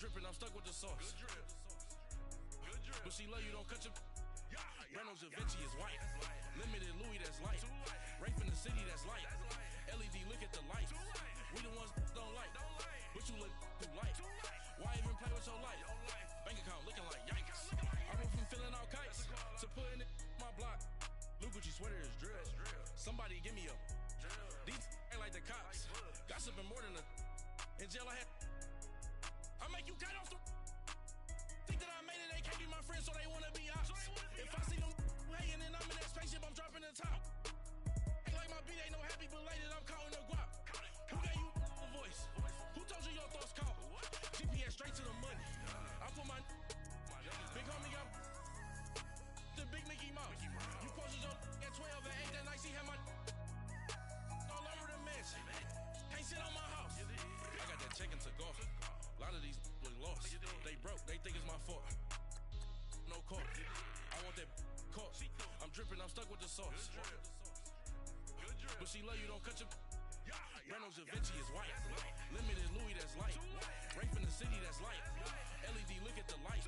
dripping, I'm stuck with the sauce. Good drip. Good drip. But she love you, don't cut your... Reynolds Da Vinci is white. Limited Louis, that's light. Rape in the city, that's light. LED, look at the lights. We the ones don't like. But you look too light. Why even play with your life? Bank account looking like yikes. I went from filling out kites to putting it in my block. Blue Gucci sweater is drill. Somebody give me a... These ain't like the cops. Gossiping more than a... In jail I had... I make you cut off the... Think that I made it, they can't be my friends, so they wanna be ops. If I see them hating and I'm in that spaceship, I'm dropping the top. Ain't like my beat ain't no happy, but later I'm counting the guap. Who gave you a voice? Who told you your thoughts count? GPS straight to the money. I put my big homie up the big Mickey Mouse. You posted your at 12 and 8 that night, she had my all over the mansion. Can't sit on my house. I got that check and took off. A lot of these look lost. They broke, they think it's my fault. No court. I want that caught. I'm dripping, I'm stuck with the sauce. But she love you, don't cut your... Reynolds Da Vinci is white. Limited Louis, that's light. Rape in the city, that's light. LED, look at the lights.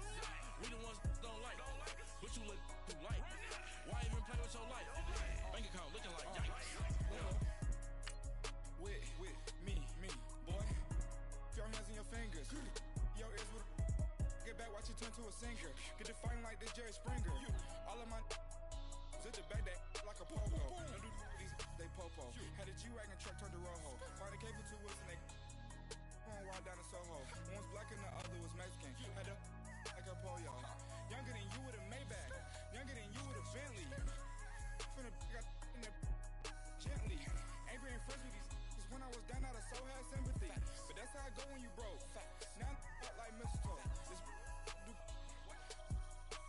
We the ones don't like. But you look too light. Why even play with your life? Bank account looking like yikes. With me, boy. Your hands in your fingers. Your ears with get back, watch you turn to a singer. Get the fighting like this Jerry Springer. All of my sit the back that like a popo. Don't do these they popo. Had a G-Wagon truck turned to Rojo. Find a cable 2 wheels and they one ride down to Soho. One was black and the other was Mexican. Had a like a pollo. Younger than you with a Maybach. Younger than you with a Bentley. From the got in the gently. Angry and friends with these. When I was down out of soul had sympathy. But that's how I go when you broke. Now I'm like mistletoe. This do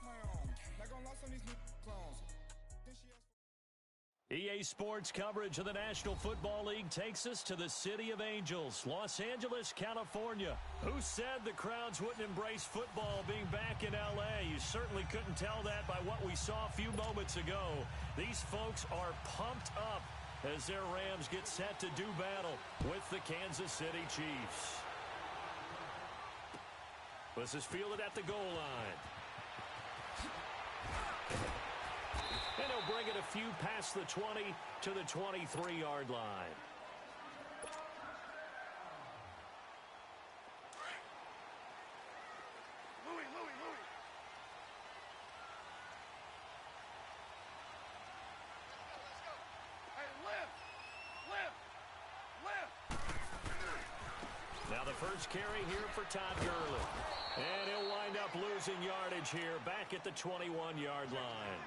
my own. Not gonna lost on these new clones. EA Sports coverage of the National Football League takes us to the City of Angels, Los Angeles, California. Who said the crowds wouldn't embrace football being back in L.A.? You certainly couldn't tell that by what we saw a few moments ago. These folks are pumped up as their Rams get set to do battle with the Kansas City Chiefs. This is fielded at the goal line. And he'll bring it a few past the 20 to the 23-yard line. Louis. Let's go. Hey, lift. Now the first carry here for Todd Gurley. And he'll wind up losing yardage here back at the 21-yard line.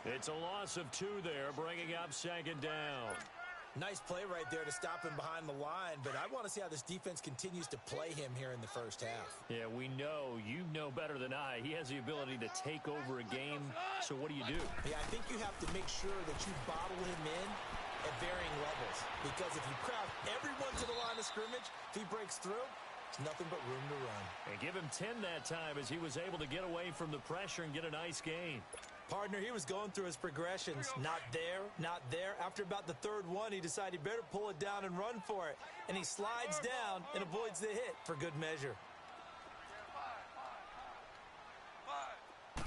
It's a loss of 2 there, bringing up second down. Nice play right there to stop him behind the line, but I want to see how this defense continues to play him here in the first half. Yeah, we know. You know better than I. He has the ability to take over a game, so what do you do? Yeah, I think you have to make sure that you bottle him in at varying levels, because if you crowd everyone to the line of scrimmage, if he breaks through, it's nothing but room to run. And give him 10 that time as he was able to get away from the pressure and get a nice gain. Partner, he was going through his progressions. Not there, not there. After about the third one, he decided he better pull it down and run for it. And he slides down and avoids the hit for good measure. 3rd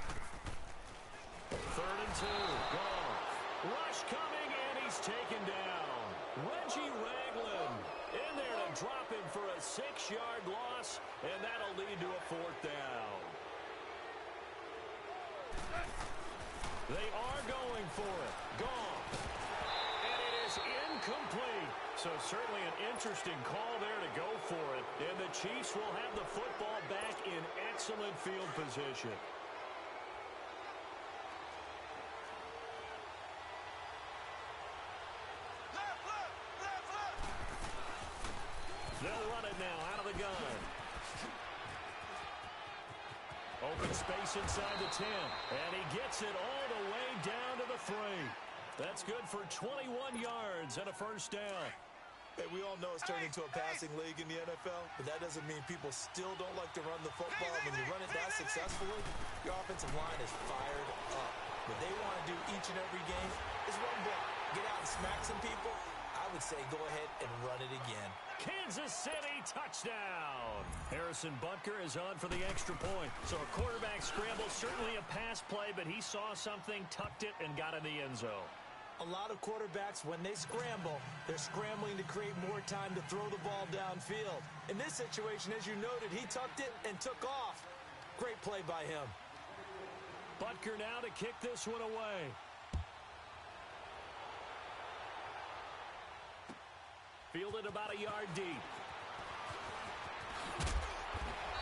and 2. Gone. Rush coming, and he's taken down. Reggie Ragland in there to drop him for a 6-yard loss, and that'll lead to a 4th down. They are going for it. Gone. And it is incomplete. So certainly an interesting call there to go for it. And the Chiefs will have the football back in excellent field position. They'll run it now out of the gun. Open space inside the 10. And he gets it all the way down to the 3. That's good for 21 yards and a 1st down. Hey, we all know it's turned into a passing league in the NFL, but that doesn't mean people still don't like to run the football. When you run it that successfully, your offensive line is fired up. What they want to do each and every game is run block. Get out and smack some people. I would say go ahead and run it again. Kansas City touchdown. Harrison Butker is on for the extra point. So a quarterback scramble, certainly a pass play, but he saw something, tucked it, and got in the end zone. A lot of quarterbacks, when they scramble, they're scrambling to create more time to throw the ball downfield. In this situation, as you noted, he tucked it and took off. Great play by him. Butker now to kick this one away. Fielded about a yard deep.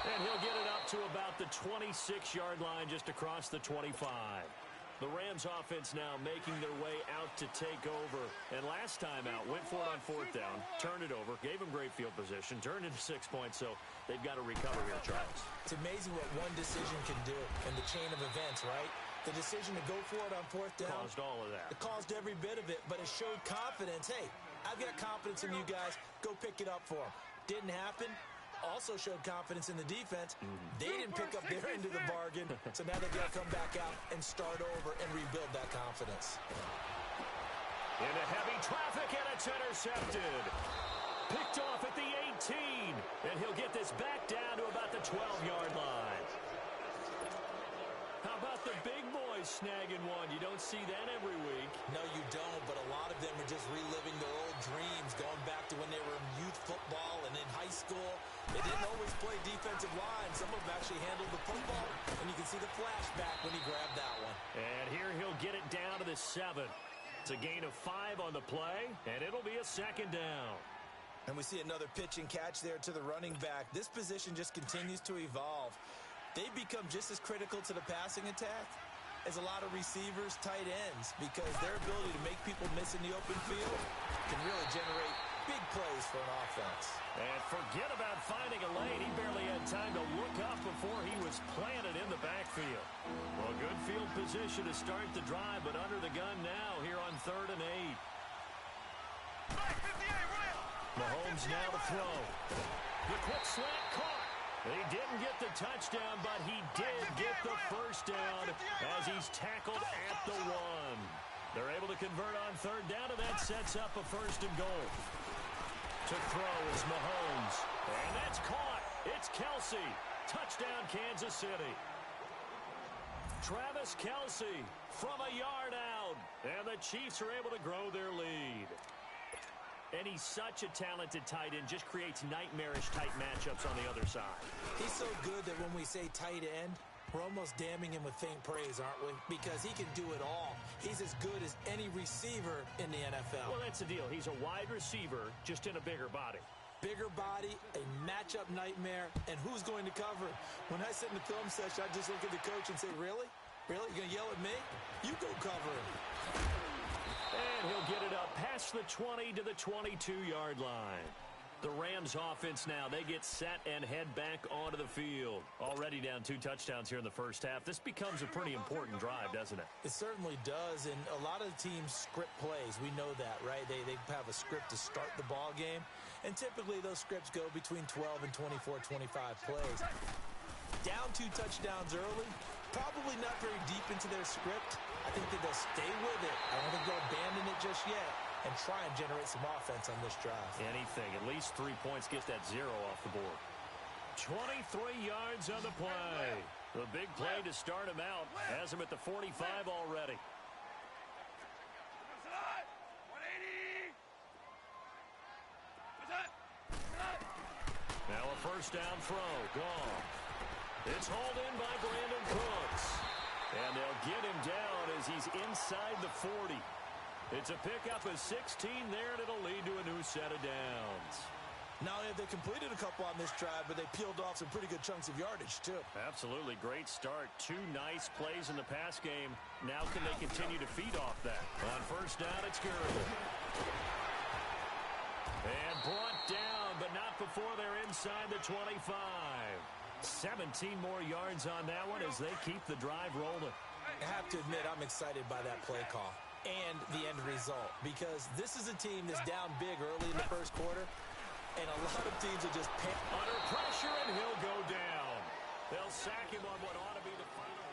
And he'll get it up to about the 26-yard line, just across the 25. The Rams offense now making their way out to take over. And last time out, went for it on fourth down, turned it over, gave them great field position, turned into 6 points, so they've got to recover here, Charles. It's amazing what one decision can do in the chain of events, right? The decision to go for it on fourth down. Caused all of that. It caused every bit of it, but it showed confidence. Hey, I've got confidence in you guys. Go pick it up for them. Didn't happen. Also showed confidence in the defense. They didn't pick up their end of the bargain, so now they've got to come back out and start over and rebuild that confidence. Into heavy traffic, and it's intercepted. Picked off at the 18, and he'll get this back down to about the 12-yard line. How about the big boys snagging one? You don't see that every week. No, you don't, but a lot of them are just reliving their old dreams, going back to when they were in youth football and in high school. They didn't always play defensive line. Some of them actually handled the football, and you can see the flashback when he grabbed that one. And here he'll get it down to the 7. It's a gain of 5 on the play, and it'll be a second down. And we see another pitch and catch there to the running back. This position just continues to evolve. They become just as critical to the passing attack as a lot of receivers, tight ends, because their ability to make people miss in the open field can really generate big plays for an offense. And forget about finding a lane. He barely had time to look up before he was planted in the backfield. Well, good field position to start the drive, but under the gun now here on 3rd and 8. Mahomes now to throw. The quick slant caught. He didn't get the touchdown, but he did get the first down as he's tackled at the 1. They're able to convert on 3rd down, and that sets up a 1st and goal. To throw is Mahomes, and that's caught. It's Kelsey. Touchdown, Kansas City. Travis Kelsey from a yard out, and the Chiefs are able to grow their lead. And he's such a talented tight end, just creates nightmarish-type matchups on the other side. He's so good that when we say tight end, we're almost damning him with faint praise, aren't we? Because he can do it all. He's as good as any receiver in the NFL. Well, that's the deal. He's a wide receiver, just in a bigger body. Bigger body, a matchup nightmare, and who's going to cover him? When I sit in the film session, I just look at the coach and say, really? Really? You're going to yell at me? You go cover him. And he'll get it up past the 20 to the 22-yard line. The Rams offense now, they get set and head back onto the field. Already down 2 touchdowns here in the first half. This becomes a pretty important drive, doesn't it? It certainly does, and a lot of the teams script plays. We know that, right? They have a script to start the ball game, and typically those scripts go between 12 and 24, 25 plays. Down 2 touchdowns early, probably not very deep into their script. I think that they'll stay with it. I don't think they'll abandon it just yet and try and generate some offense on this drive. Anything. At least 3 points. Get that 0 off the board. 23 yards on the play. The big play to start him out. Has him at the 45 already. 180. Now a first down throw. Gone. It's hauled in by Brandon Cooks. And they'll get him down as he's inside the 40. It's a pickup of 16 there, and it'll lead to a new set of downs. Not only have they completed a couple on this drive, but they peeled off some pretty good chunks of yardage, too. Absolutely. Great start. 2 nice plays in the pass game. Now can they continue to feed off that? On first down, it's Gurley. And brought down, but not before they're inside the 25. 17 more yards on that one as they keep the drive rolling. I have to admit, I'm excited by that play call and the end result, because this is a team that's down big early in the first quarter, and a lot of teams are just under pressure, and he'll go down. They'll sack him on what ought to be the final.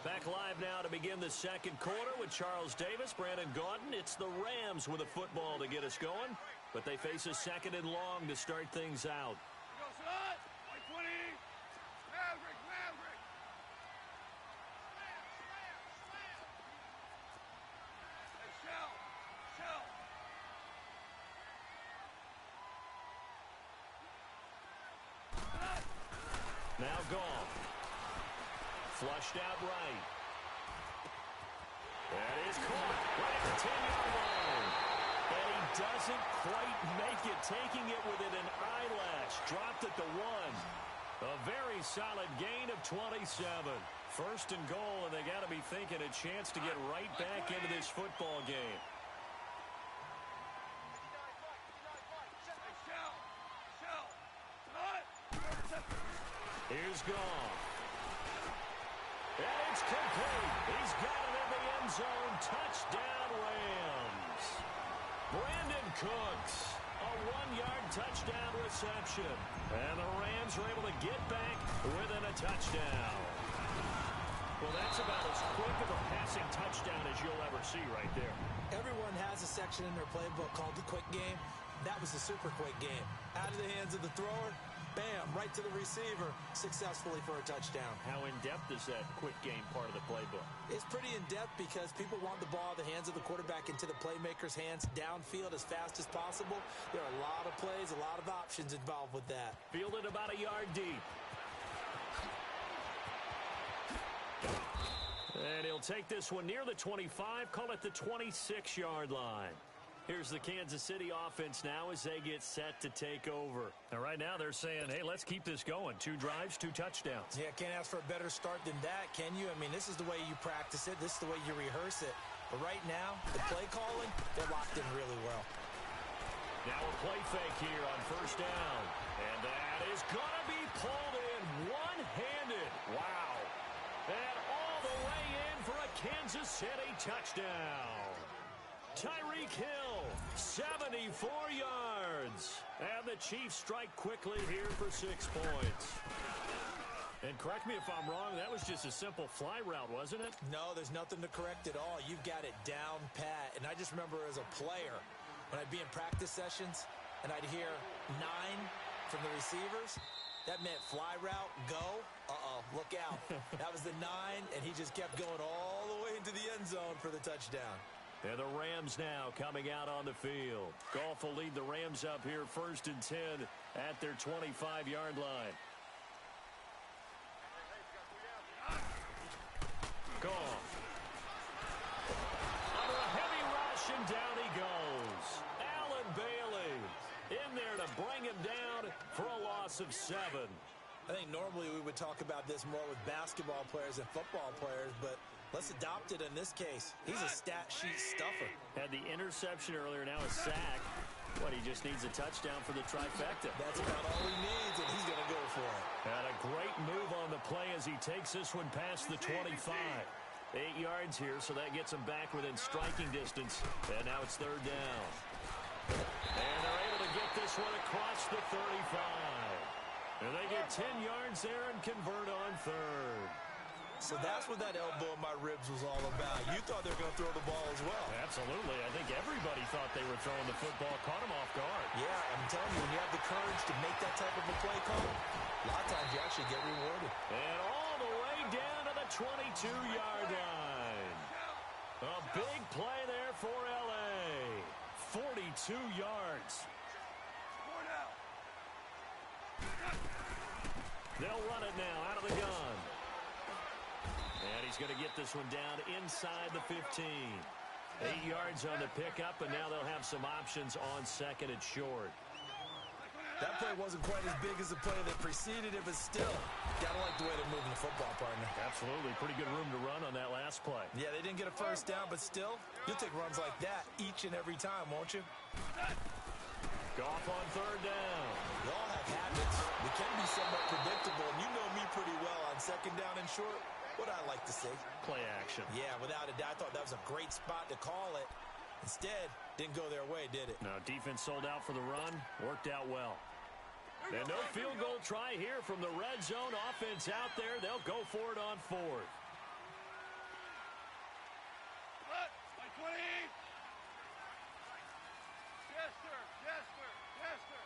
Back live now to begin the second quarter with Charles Davis, Brandon Gaudin. It's the Rams with a football to get us going. but they face a second and long to start things out. Go, son! Like 20! Maverick! Maverick! Hey, Shell! Shell! Now gone. Flushed out right. That is caught right at the 10-yard line. And he doesn't quite make it, taking it within an eyelash. Dropped at the 1. A very solid gain of 27. First and goal, and they got to be thinking a chance to get right back into this football game. Here's Goff. And it's complete. He's got it in the end zone. Touchdown, Rams. Brandon Cooks, a 1-yard touchdown reception. And the Rams are able to get back within a touchdown. Well, that's about as quick of a passing touchdown as you'll ever see right there. Everyone has a section in their playbook called the quick game. That was a super quick game. Out of the hands of the thrower, bam, right to the receiver, successfully for a touchdown. How in-depth is that quick game part of the playbook? It's pretty in-depth because people want the ball in the hands of the quarterback into the playmaker's hands downfield as fast as possible. There are a lot of plays, a lot of options involved with that. Fielded about a yard deep. And he'll take this one near the 25, call it the 26-yard line. Here's the Kansas City offense now as they get set to take over. And right now they're saying, hey, let's keep this going. 2 drives, 2 touchdowns. Yeah, can't ask for a better start than that, can you? I mean, this is the way you practice it. This is the way you rehearse it. But right now, the play calling, they're locked in really well. Now a play fake here on first down. And that is going to be pulled in one-handed. Wow. And all the way in for a Kansas City touchdown. Tyreek Hill, 74 yards. And the Chiefs strike quickly here for 6 points. And correct me if I'm wrong, that was just a simple fly route, wasn't it? No, there's nothing to correct at all. You've got it down pat. And I just remember as a player, when I'd be in practice sessions, and I'd hear 9 from the receivers, that meant fly route, go. Look out. That was the 9, and he just kept going all the way into the end zone for the touchdown. And the Rams now coming out on the field. Goff will lead the Rams up here first and 10 at their 25-yard line. Goff. Under a heavy rush, and down he goes. Allen Bailey in there to bring him down for a loss of 7. I think normally we would talk about this more with basketball players and football players, but let's adopt it in this case. He's a stat sheet stuffer. Had the interception earlier, now a sack. What, he just needs a touchdown for the trifecta. That's about all he needs, and he's going to go for it. And a great move on the play as he takes this one past the 25. 8 yards here, so that gets him back within striking distance. And now it's third down. And they're able to get this one across the 35. And they get 10 yards there and convert on third. So that's what that elbow in my ribs was all about. You thought they were going to throw the ball as well. Absolutely. I think everybody thought they were throwing the football. Caught him off guard. Yeah, I'm telling you, when you have the courage to make that type of a play call, a lot of times you actually get rewarded. And all the way down to the 22-yard line. A big play there for L.A. 42 yards. They'll run it now out of the gun. And he's going to get this one down inside the 15. 8 yards on the pickup, and now they'll have some options on second and short. That play wasn't quite as big as the play that preceded it, but still, gotta like the way they're moving the football, partner. Absolutely. Pretty good room to run on that last play. Yeah, they didn't get a first down, but still, you'll take runs like that each and every time, won't you? Goff on third down. We all have habits. We can be somewhat predictable, and you know me pretty well on second down and short. What I like to see. Play action. Yeah, without a doubt. I thought that was a great spot to call it. Instead, didn't go their way, did it? No, defense sold out for the run. Worked out well. And no field goal try here from the red zone. Offense out there. They'll go for it on fourth. Yes, sir. Yes, sir. Yes, sir.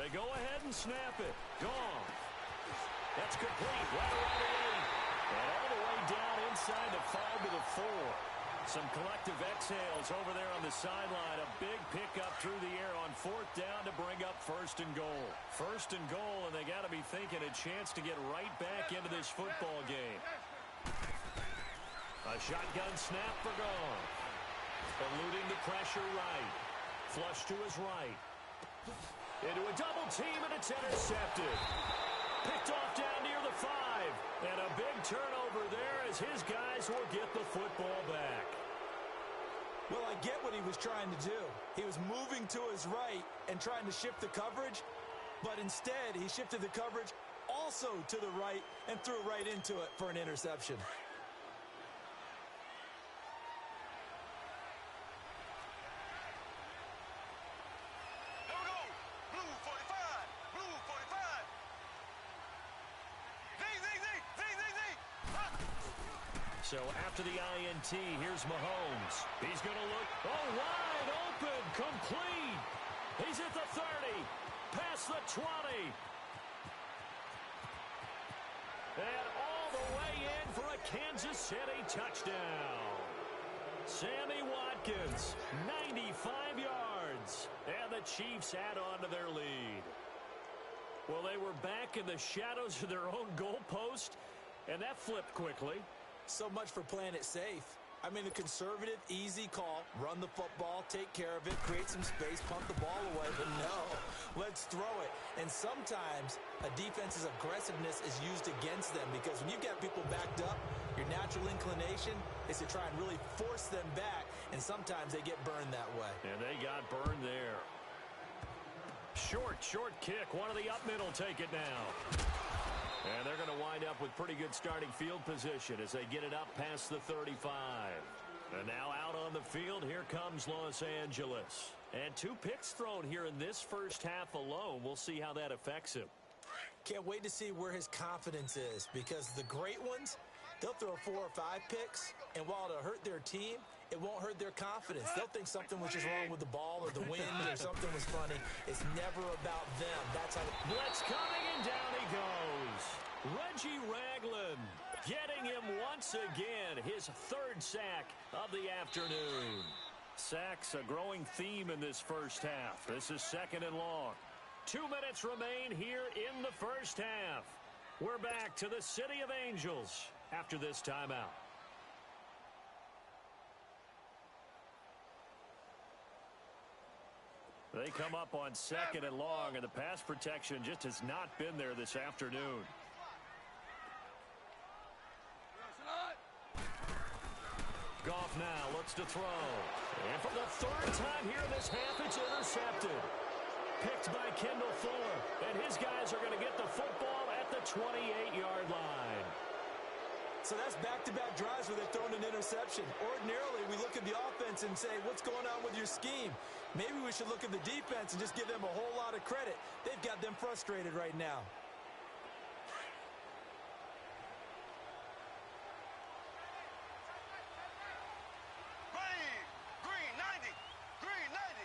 They go ahead and snap it. Gone. That's complete. Right around the 8. And all the way down inside the 5 to the 4. Some collective exhales over there on the sideline. A big pickup through the air on 4th down to bring up 1st and goal. 1st and goal, and they got to be thinking a chance to get right back into this football game. A shotgun snap for Goff. Eluding the pressure right. Flush to his right. Into a double team, and it's intercepted. Picked off down near the 5. And a big turnover there as his guys will get the football back. Well, I get what he was trying to do. He was moving to his right and trying to shift the coverage, but instead he shifted the coverage also to the right and threw right into it for an interception. So after the INT, here's Mahomes. He's going to look, wide open, complete. He's at the 30, past the 20. And all the way in for a Kansas City touchdown. Sammy Watkins, 95 yards. And the Chiefs add on to their lead. Well, they were back in the shadows of their own goalpost, and that flipped quickly. So much for playing it safe. I mean, a conservative, easy call, run the football, take care of it, create some space, pump the ball away, but no, let's throw it. And sometimes a defense's aggressiveness is used against them because when you've got people backed up, your natural inclination is to try and really force them back, and sometimes they get burned that way. And they got burned there. Short kick. One of the up middle take it now. And they're going to wind up with pretty good starting field position as they get it up past the 35. And now out on the field, here comes Los Angeles. And 2 picks thrown here in this first half alone. We'll see how that affects him. Can't wait to see where his confidence is because the great ones, they'll throw 4 or 5 picks, and while it'll hurt their team, it won't hurt their confidence. They'll think something was just wrong with the ball or the wind or something was funny. It's never about them. That's how blitz coming, and down he goes. Reggie Ragland getting him once again, his 3rd sack of the afternoon. Sacks a growing theme in this first half. This is 2nd and long. 2 minutes remain here in the first half. We're back to the City of Angels after this timeout. They come up on 2nd and long, and the pass protection just has not been there this afternoon. Goff now looks to throw. And for the 3rd time here in this half, it's intercepted. Picked by Kendall Fuller. And his guys are going to get the football at the 28-yard line. So that's back-to-back drives where they've thrown an interception. Ordinarily, we look at the offense and say, what's going on with your scheme? Maybe we should look at the defense and just give them a whole lot of credit. They've got them frustrated right now. Green 90. Green 90.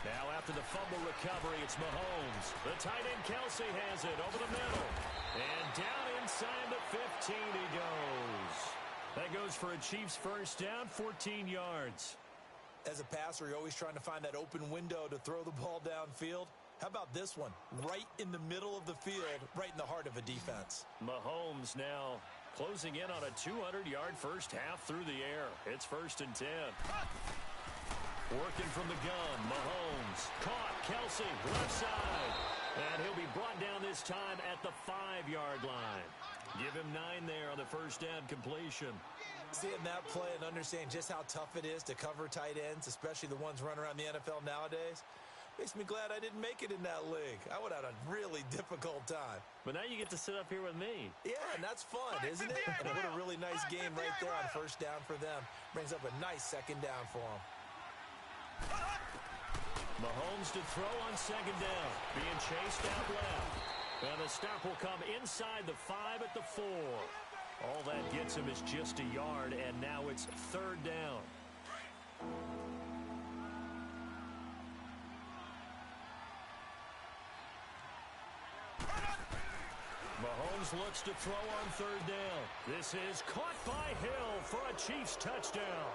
Now after the fumble recovery, it's Mahomes. The tight end Kelsey has it over the middle. And down inside the 15 he goes. That goes for a Chiefs first down, 14 yards. As a passer, you're always trying to find that open window to throw the ball downfield. How about this one? Right in the middle of the field, right in the heart of a defense. Mahomes now closing in on a 200-yard first half through the air. It's 1st and 10. Working from the gun, Mahomes. Caught, Kelsey, left side. And he'll be brought down this time at the 5-yard line. Give him 9 there on the first down completion. Seeing that play and understanding just how tough it is to cover tight ends, especially the ones running around the NFL nowadays, makes me glad I didn't make it in that league. I would have had a really difficult time. But now you get to sit up here with me. Yeah, and that's fun, isn't it? And what a really nice game right there on first down for them. Brings up a nice 2nd down for them. Mahomes to throw on 2nd down. Being chased out left. And the stop will come inside the 5 at the 4. All that gets him is just a yard, and now it's third down. Mahomes looks to throw on third down. This is caught by Hill for a Chiefs touchdown.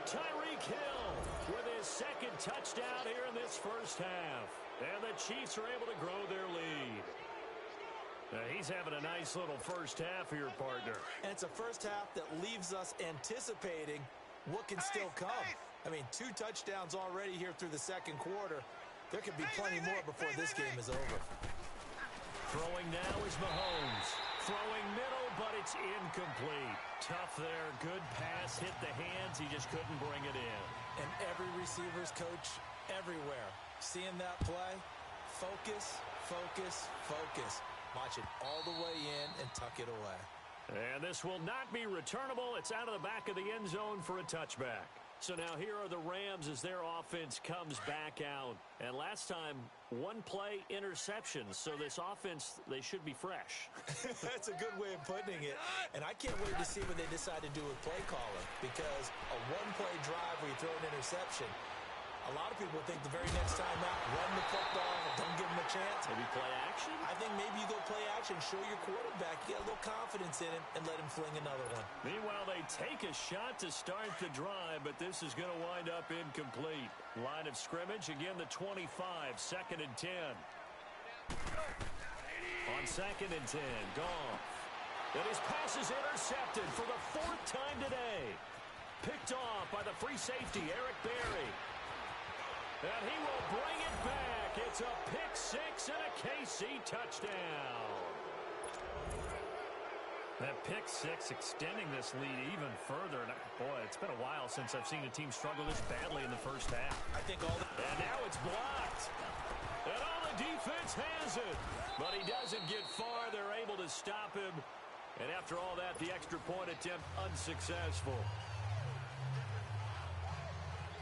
Tyreek Hill with his second touchdown here in this first half. And the Chiefs are able to grow their lead. Now, he's having a nice little first half here, partner. And it's a first half that leaves us anticipating what can still come. I mean, 2 touchdowns already here through the second quarter. There could be plenty more before this game is over. Throwing now is Mahomes. Throwing middle, but it's incomplete. Tough there. Good pass. Hit the hands. He just couldn't bring it in. And every receiver's coach everywhere. Seeing that play, focus, focus, focus. Watch it all the way in and tuck it away. And this will not be returnable. It's out of the back of the end zone for a touchback. So now here are the Rams as their offense comes back out. And last time, 1-play interceptions. So this offense, they should be fresh. That's a good way of putting it. And I can't wait to see what they decide to do with play calling. Because a 1-play drive where you throw an interception, a lot of people think the very next time out, run the football, don't give them a chance. Maybe play action? I think maybe you go play action, show your quarterback, get a little confidence in him, and let him fling another one. Meanwhile, they take a shot to start the drive, but this is going to wind up incomplete. Line of scrimmage, again the 25, 2nd and 10. On 2nd and 10, Goff. And his pass is intercepted for the 4th time today. Picked off by the free safety, Eric Berry. And he will bring it back. It's a pick-6 and a KC touchdown. That pick-6 extending this lead even further. And boy, it's been a while since I've seen a team struggle this badly in the first half. I think all the... And now it's blocked. And all the defense has it. But he doesn't get far. They're able to stop him. And after all that, the extra point attempt unsuccessful.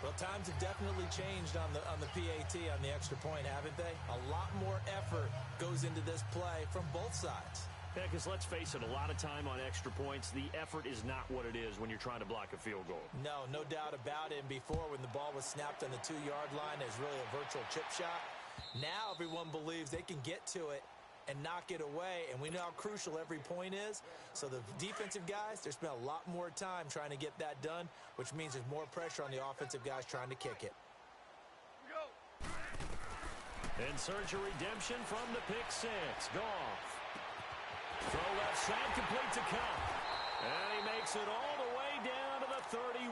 Well, times have definitely changed on the PAT, on the extra point, haven't they? A lot more effort goes into this play from both sides. Yeah, because let's face it, a lot of time on extra points, the effort is not what it is when you're trying to block a field goal. No doubt about it. And before, when the ball was snapped on the 2-yard line, it's really a virtual chip shot. Now everyone believes they can get to it and knock it away, and we know how crucial every point is. So the defensive guys, they spend a lot more time trying to get that done, which means there's more pressure on the offensive guys trying to kick it. In search of redemption from the pick-6. Goff. Throw left side, complete to Cup. And he makes it all the way down to the 31.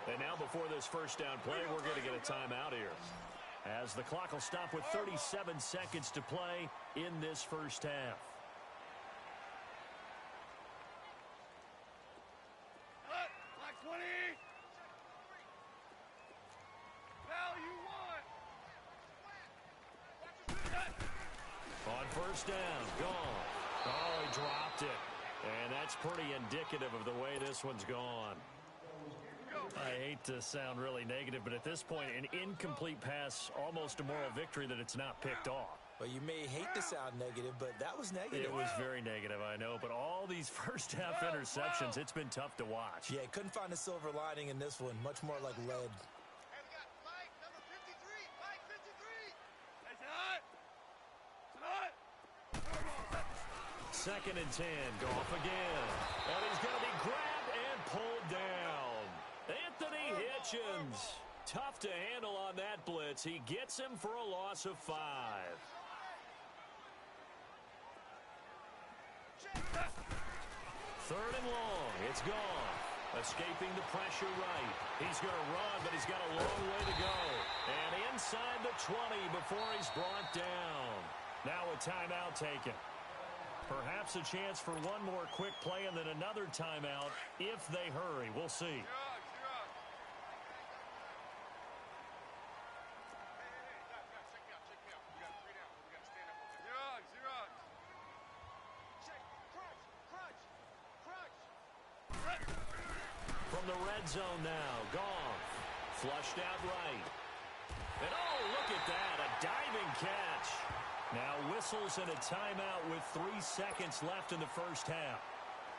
And now before this first down play, we're going to get a timeout here, as the clock will stop with 37 seconds to play in this first half. Black 20. Now you won. On first down, gone. Oh, he dropped it. And that's pretty indicative of the way this one's gone. I hate to sound really negative, but at this point, an incomplete pass, almost a moral victory that it's not picked off. Well, you may hate to sound negative, but that was negative. It was very negative, I know, but all these first-half interceptions, it's been tough to watch. Yeah, couldn't find a silver lining in this one. Much more like lead. Hey, we got Mike, number 53. Mike, 53. That's hot. It's hot. 2nd and 10, Goff again. And he's going to be grabbed and pulled down. Anthony Hitchens. Tough to handle on that blitz. He gets him for a loss of 5. Third and long. It's Goff. Escaping the pressure right. He's going to run, but he's got a long way to go. And inside the 20 before he's brought down. Now a timeout taken. Perhaps a chance for one more quick play and then another timeout if they hurry. We'll see. From the red zone now, Goff. Flushed out right. And oh, look at that, a diving catch. Now whistles and a timeout with 3 seconds left in the first half.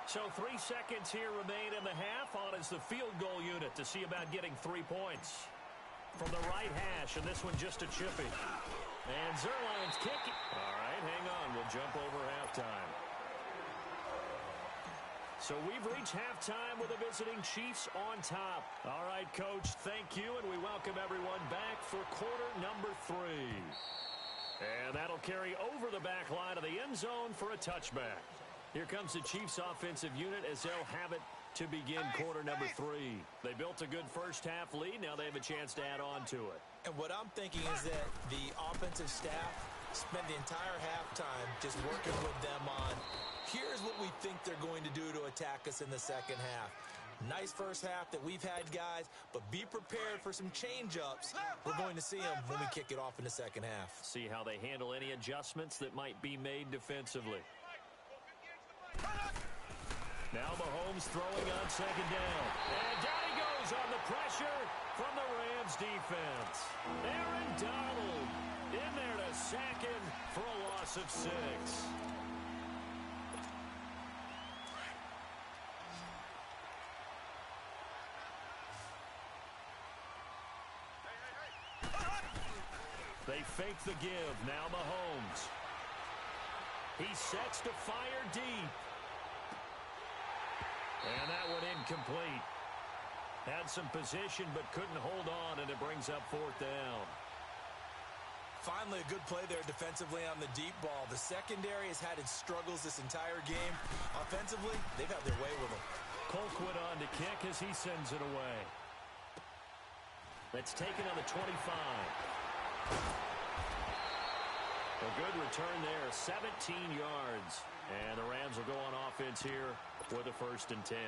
So 3 seconds here remain in the half. On is the field goal unit to see about getting 3 points. From the right hash, and this one just a chippy. And Zerline's kicking. All right, hang on. We'll jump over halftime. So we've reached halftime with the visiting Chiefs on top. All right, Coach, thank you, and we welcome everyone back for quarter number 3. And that'll carry over the back line of the end zone for a touchback. Here comes the Chiefs offensive unit as they'll have it to begin quarter number 3. They built a good first half lead. Now they have a chance to add on to it. And what I'm thinking is that the offensive staff spent the entire halftime just working with them on, here's what we think they're going to do to attack us in the second half. Nice first half that we've had, guys, but be prepared for some change-ups. We're going to see them when we kick it off in the second half. See how they handle any adjustments that might be made defensively. Now Mahomes throwing on second down. And down he goes on the pressure from the Rams defense. Aaron Donald in there to sack him for a loss of 6. They fake the give. Now Mahomes. He sets to fire deep. And that one incomplete. Had some position but couldn't hold on, and it brings up 4th down. Finally, a good play there defensively on the deep ball. The secondary has had its struggles this entire game. Offensively, they've had their way with them. Colquitt on to kick as he sends it away. That's taken on the 25. A good return there, 17 yards. And the Rams will go on offense here with a 1st and 10.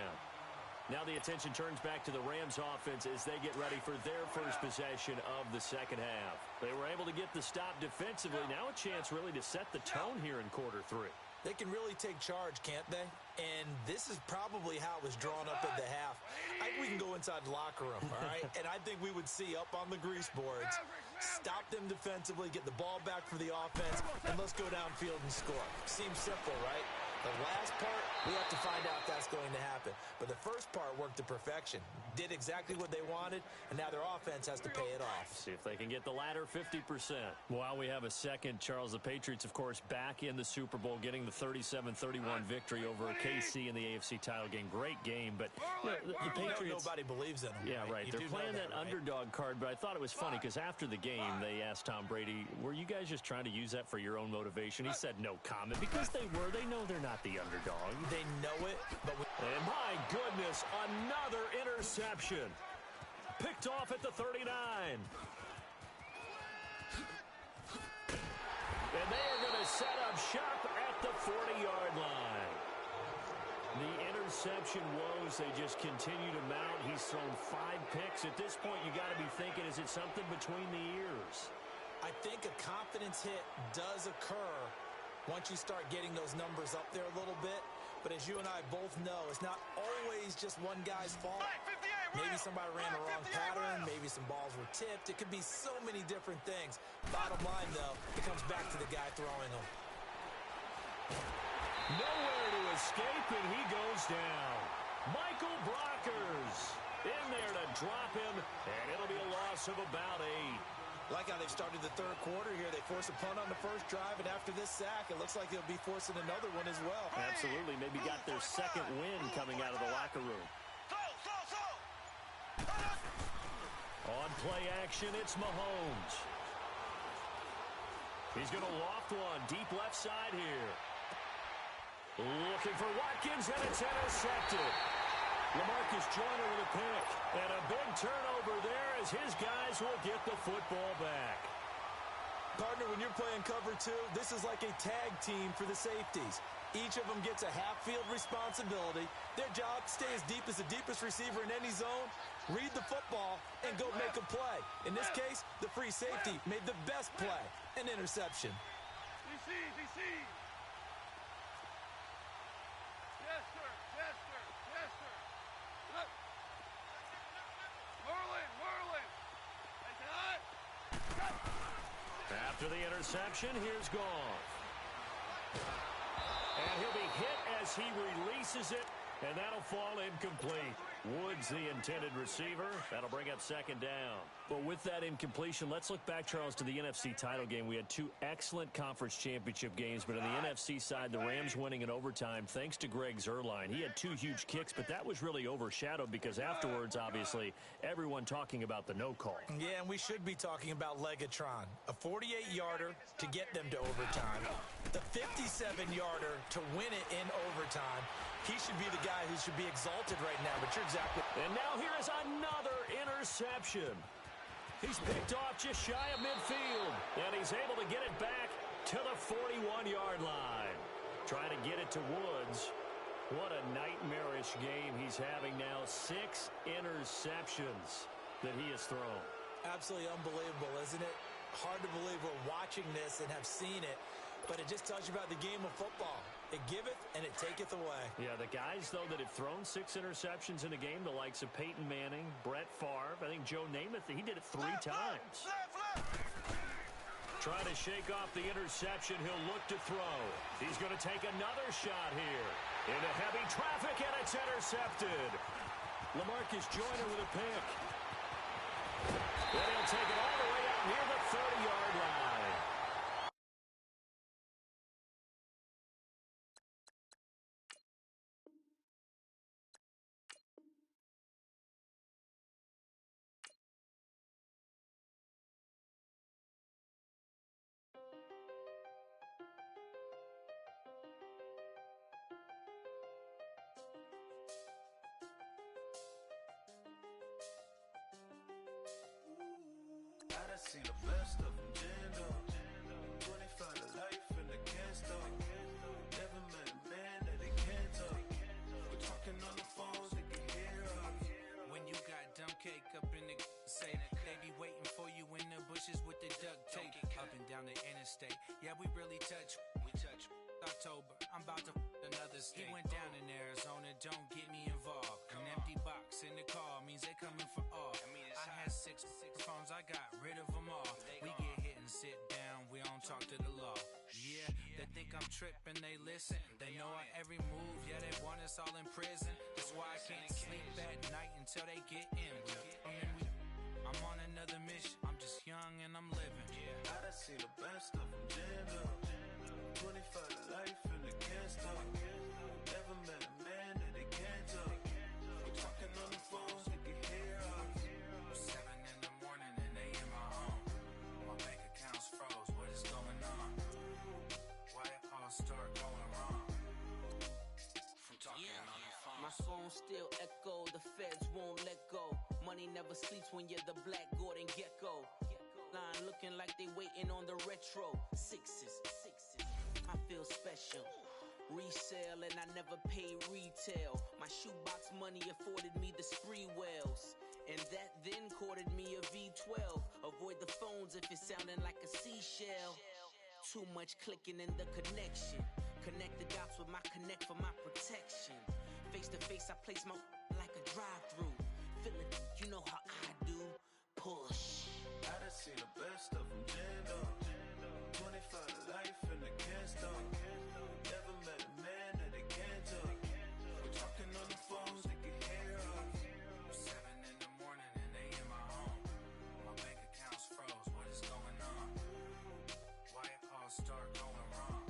Now the attention turns back to the Rams offense as they get ready for their first possession of the second half. They were able to get the stop defensively. Now a chance really to set the tone here in quarter 3. They can really take charge, can't they? And this is probably how it was drawn up at the half. I think we can go inside the locker room, all right? And I think we would see up on the grease boards, stop them defensively, get the ball back for the offense, and let's go downfield and score. Seems simple, right? The last part, we have to find out if that's going to happen. But the first part worked to perfection. Did exactly what they wanted, and now their offense has to pay it off. See if they can get the latter 50%. While we have a second, Charles, the Patriots, of course, back in the Super Bowl, getting the 37-31 victory over KC in the AFC title game. Great game, but the Patriots... Nobody believes in them. Yeah, right. They're playing that underdog card, but I thought it was funny because after the game, they asked Tom Brady, were you guys just trying to use that for your own motivation? He said no comment because they were. They know they're not the underdog. They know it, but... And my goodness, another interception. Picked off at the 39. And they are going to set up shop at the 40-yard line. The interception woes, they just continue to mount. He's thrown 5 picks. At this point, you got to be thinking, is it something between the ears? I think a confidence hit does occur once you start getting those numbers up there a little bit. But as you and I both know, it's not always just one guy's fault. Maybe somebody ran the wrong pattern. Maybe some balls were tipped. It could be so many different things. Bottom line, though, it comes back to the guy throwing them. Nowhere to escape, and he goes down. Michael Brockers in there to drop him, and it'll be a loss of about 8. Like how they've started the third quarter here. They force a punt on the first drive, and after this sack, it looks like they'll be forcing another one as well. Absolutely. Maybe got their second win coming out of the locker room. On play action, it's Mahomes. He's going to loft one deep left side here. Looking for Watkins, and it's intercepted. LaMarcus Joyner with a pick. And a big turnover there as his guys will get the football back. Partner, when you're playing cover 2, this is like a tag team for the safeties. Each of them gets a half-field responsibility. Their job, stay as deep as the deepest receiver in any zone, read the football, and go make a play. In this case, the free safety made the best play, an interception. DC. Yes, sir. Look. Whirling. At To the interception, here's Goff. And he'll be hit as he releases it, and that'll fall incomplete. Woods, the intended receiver. That'll bring up second down. But with that incompletion, let's look back, Charles, to the NFC title game. We had two excellent conference championship games, but on the NFC side, the Rams winning in overtime thanks to Greg Zuerlein. He had two huge kicks, but that was really overshadowed because afterwards, obviously, everyone talking about the no call. Yeah, and we should be talking about Legatron. A 48-yarder to get them to overtime. The 57-yarder to win it in overtime. He should be the guy who should be exalted right now, but you're exactly... And now here is another interception. He's picked off just shy of midfield, and he's able to get it back to the 41-yard line. Trying to get it to Woods. What a nightmarish game he's having now. 6 interceptions that he has thrown. Absolutely unbelievable, isn't it? Hard to believe we're watching this and have seen it, but it just tells you about the game of football. It giveth and it taketh away. Yeah, the guys, though, that have thrown 6 interceptions in a game, the likes of Peyton Manning, Brett Favre, I think Joe Namath, he did it 3 times. Trying to shake off the interception, he'll look to throw. He's going to take another shot here. Into heavy traffic, and it's intercepted. LaMarcus Joyner with a pick. And he'll take it all the way out near the 30-yard line. I done seen the best of them, Jando. 25 to life and they can't stop. Never met a man that they can't talk. We're talking on the phones, they can hear us. When you got dumb cake up in the say, they be waiting for you in the bushes with the duct tape. Up and down the interstate, yeah, we really touch. We touch October, I'm about to another state. He went down in Arizona, don't get me involved. An empty box in the car means they coming for all. I had six phones, I got rid of them all. We get hit and sit down, we don't talk to the law. Yeah, they think I'm tripping, they listen. They know our every move, yeah, they want us all in prison. That's why I can't sleep at night until they get in. I'm on another mission, I'm just young and I'm living. I done seen the best of them, Jando. 25 to life and they can't stop. Never met a man that they can't talk. We're talking on the phones, they can hear us. 7 in the morning and they in my home. My bank account's froze, what is going on? Why it all start going wrong? From talking on the phone. My phone still echo, the feds won't let go. Money never sleeps when you're the Black Gordon Gecko. Line looking like they waiting on the retro. Sixes, I feel special. Resale and I never paid retail. My shoebox money afforded me the spree wells. And that then courted me a V12. Avoid the phones if it's sounding like a seashell. Too much clicking in the connection. Connect the dots with my connect for my protection. Face to face, I place my like a drive-through. Feel it, you know how I do. Push. I done seen the best of them, Jando. 25 to life and they can't stop. Never met a man that they can't talk. We're talking on the phones, they can hear us. 7 in the morning and they in my home. My bank account's froze, what is going on? Why it all start going wrong?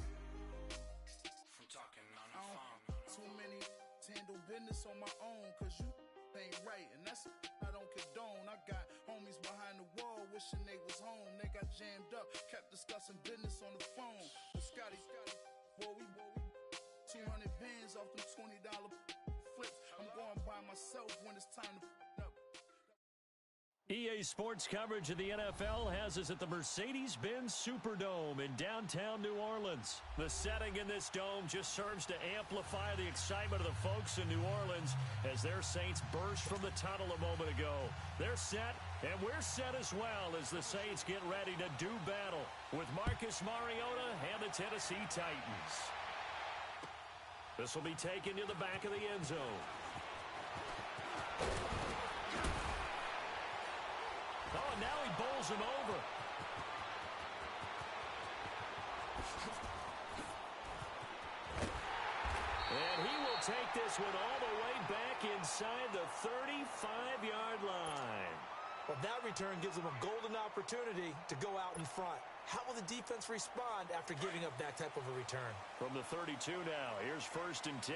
From talking on the phone. Too many handle business on my own, cause you ain't right, and that's I don't condone. I got homies behind the wall wishing they was home. They got jammed up, kept discussing business on the phone. But Scotty, boy, we 200 bands off them $20 flips. I'm going by myself when it's time to up. EA Sports coverage of the NFL has us at the Mercedes-Benz Superdome in downtown New Orleans. The setting in this dome just serves to amplify the excitement of the folks in New Orleans as their Saints burst from the tunnel a moment ago. They're set, and we're set as well as the Saints get ready to do battle with Marcus Mariota and the Tennessee Titans. This will be taken to the back of the end zone. Oh, and now he bowls him over. And he will take this one all the way back inside the 35-yard line. Well, that return gives them a golden opportunity to go out in front. How will the defense respond after giving up that type of a return? From the 32 now, here's 1st and 10.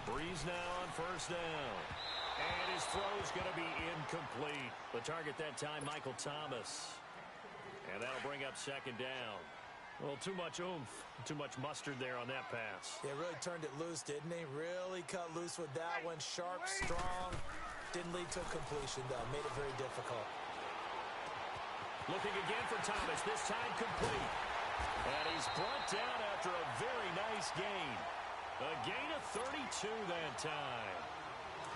Breeze now on 1st down. And his throw's going to be incomplete. The target that time, Michael Thomas. And that'll bring up 2nd down. Well, too much oomph, too much mustard there on that pass. They really turned it loose, didn't they? Really cut loose with that one. Sharp, strong. Didn't lead to a completion, though. Made it very difficult. Looking again for Thomas, this time complete. And he's brought down after a very nice gain. A gain of 32 that time.